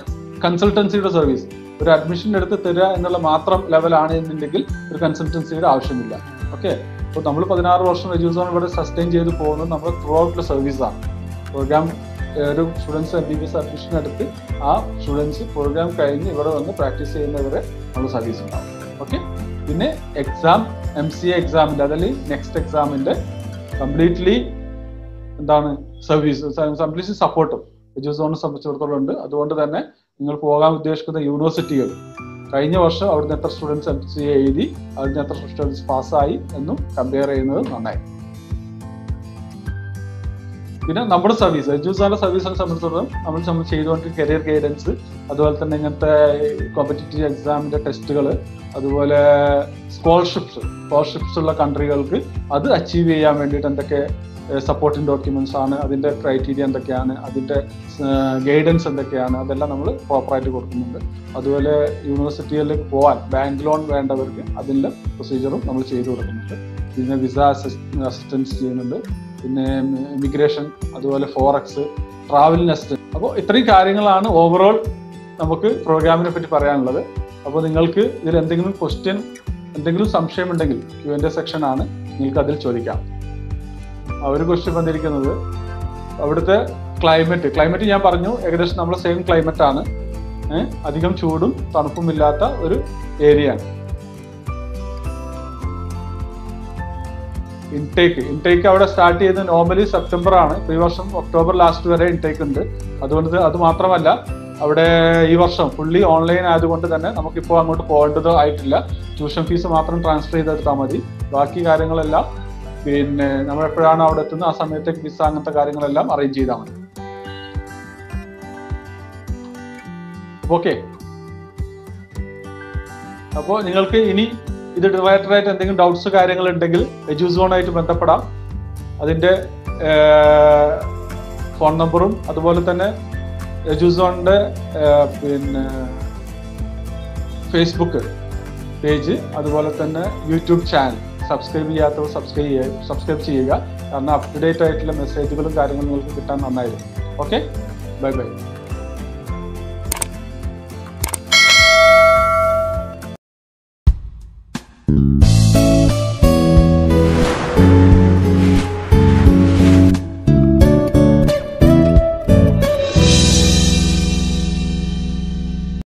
കൺസൾട്ടൻസിയുടെ സർവീസ്, ഒരു അഡ്മിഷൻ എടുത്ത് തരിക എന്നുള്ള മാത്രം ലെവലാണ് എന്നുണ്ടെങ്കിൽ ഒരു കൺസൾട്ടൻസിയുടെ ആവശ്യമില്ല. ഓക്കെ, അപ്പോൾ നമ്മൾ 16 വർഷം എഡ്യൂസോൺ ഇവിടെ സസ്റ്റെയിൻ ചെയ്ത് പോകുന്നത് നമ്മൾ ത്രൂ ഔട്ട് സർവീസാണ്. പ്രോഗ്രാം ഒരു സ്റ്റുഡൻസ് MBBS അഡ്മിഷൻ എടുത്ത് ആ സ്റ്റുഡൻസ് പ്രോഗ്രാം കഴിഞ്ഞ് ഇവിടെ വന്ന് പ്രാക്ടീസ് ചെയ്യുന്നവരെ നമ്മൾ സർവീസ് ഉണ്ടാവും. ഓക്കെ, പിന്നെ എക്സാം MCA എക്സാമിൻ്റെ അല്ലെങ്കിൽ നെക്സ്റ്റ് എക്സാമിൻ്റെ കംപ്ലീറ്റ്ലി എന്താണ് സർവീസ് കംപ്ലീറ്റ്ലി സപ്പോർട്ടും എഡ്യൂസോണിനെ സംബന്ധിച്ചിടത്തോളം ഉണ്ട്. അതുകൊണ്ട് തന്നെ നിങ്ങൾ പോകാൻ ഉദ്ദേശിക്കുന്ന യൂണിവേഴ്സിറ്റികൾ കഴിഞ്ഞ വർഷം അവിടുന്ന് എത്ര സ്റ്റുഡൻസ് MCA എഴുതി, അവിടുന്ന് എത്ര സ്റ്റുഡൻസ് പാസ്സായി എന്നും കമ്പയർ ചെയ്യുന്നത് നന്നായി. പിന്നെ നമ്മുടെ സർവീസ് എഡ്യൂസോണിന്റെ സർവീസിനെ സംബന്ധിച്ചിടത്തോളം നമ്മൾ ചെയ്തുകൊണ്ടിരിക്കുന്ന കരിയർ ഗൈഡൻസ്, അതുപോലെ തന്നെ ഇങ്ങനത്തെ കോമ്പറ്റേറ്റീവ് എക്സാമിന്റെ ടെസ്റ്റുകൾ, അതുപോലെ സ്കോളർഷിപ്സ് ഉള്ള കൺട്രികൾക്ക് അത് അച്ചീവ് ചെയ്യാൻ വേണ്ടിയിട്ട് എന്തൊക്കെ സപ്പോർട്ടിംഗ് ഡോക്യുമെന്റ്സ് ആണ്, അതിന്റെ ക്രൈറ്റീരിയ എന്തൊക്കെയാണ്, അതിന്റെ ഗൈഡൻസ് എന്തൊക്കെയാണ്, അതെല്ലാം നമ്മൾ പ്രോപ്പറായിട്ട് കൊടുക്കുന്നുണ്ട്. അതുപോലെ യൂണിവേഴ്സിറ്റികളിലേക്ക് പോകാൻ ബാങ്ക് ലോൺ വേണ്ടവർക്ക് അതിൻ്റെ പ്രൊസീജിയറും നമ്മൾ ചെയ്തു കൊടുക്കുന്നുണ്ട്. പിന്നെ വിസ അസിസ്റ്റൻസ് ചെയ്യുന്നുണ്ട്, പിന്നെ ഇമിഗ്രേഷൻ, അതുപോലെ ഫോറക്സ്, ട്രാവലിംഗ് അസിസ്റ്റൻസ്. അപ്പോൾ ഇത്രയും കാര്യങ്ങളാണ് ഓവറോൾ നമുക്ക് പ്രോഗ്രാമിനെ പറ്റി പറയാനുള്ളത്. അപ്പോൾ നിങ്ങൾക്ക് ഇതിൽ എന്തെങ്കിലും ക്വസ്റ്റ്യൻ, എന്തെങ്കിലും സംശയമുണ്ടെങ്കിൽ Q&A സെക്ഷൻ ആണ്, നിങ്ങൾക്ക് അതിൽ ചോദിക്കാം. ഒരു ക്വസ്റ്റ്യൻ വന്നിരിക്കുന്നത് അവിടുത്തെ ക്ലൈമറ്റ് ഞാൻ പറഞ്ഞു, ഏകദേശം നമ്മൾ സെയിം ക്ലൈമറ്റ് ആണ്. അധികം ചൂടും തണുപ്പും ഇല്ലാത്ത ഒരു ഏരിയ ആണ്. ഇൻടേക്ക് അവിടെ സ്റ്റാർട്ട് ചെയ്ത് നോർമലി സെപ്റ്റംബർ ആണ്. ഈ വർഷം ഒക്ടോബർ ലാസ്റ്റ് വരെ ഇൻടേക്ക് ഉണ്ട്. അതുകൊണ്ട് അത് മാത്രമല്ല, അവിടെ ഈ വർഷം ഫുള്ളി ഓൺലൈൻ ആയതുകൊണ്ട് തന്നെ നമുക്കിപ്പോൾ അങ്ങോട്ട് പോകേണ്ടത് ആയിട്ടില്ല. ട്യൂഷൻ ഫീസ് മാത്രം ട്രാൻസ്ഫർ ചെയ്തെടുത്താൽ മതി. ബാക്കി കാര്യങ്ങളെല്ലാം പിന്നെ നമ്മൾ എപ്പോഴാണ് അവിടെ എത്തുന്നത് ആ സമയത്തേക്ക് വിസ അങ്ങനത്തെ കാര്യങ്ങളെല്ലാം അറേഞ്ച് ചെയ്താൽ മതി. ഓക്കെ, അപ്പോൾ നിങ്ങൾക്ക് ഇനി ഇത് റിലേറ്റഡ് ആയിട്ട് എന്തെങ്കിലും ഡൗട്ട്സ് കാര്യങ്ങൾ ഉണ്ടെങ്കിൽ എഡ്യൂസോണായിട്ട് ബന്ധപ്പെടാം. അതിൻ്റെ ഫോൺ നമ്പറും അതുപോലെ തന്നെ എഡ്യൂസോണിൻ്റെ പിന്നെ ഫേസ്ബുക്ക് പേജ്, അതുപോലെ തന്നെ യൂട്യൂബ് ചാനൽ സബ്സ്ക്രൈബ് ചെയ്യാത്തവർ സബ്സ്ക്രൈബ് ചെയ്യുക. കാരണം അപ് ടു ഡേറ്റ് ആയിട്ടുള്ള മെസ്സേജുകളും കാര്യങ്ങളും നിങ്ങൾക്ക് കിട്ടാൻ നന്നായിരിക്കും. Okay, bye bye.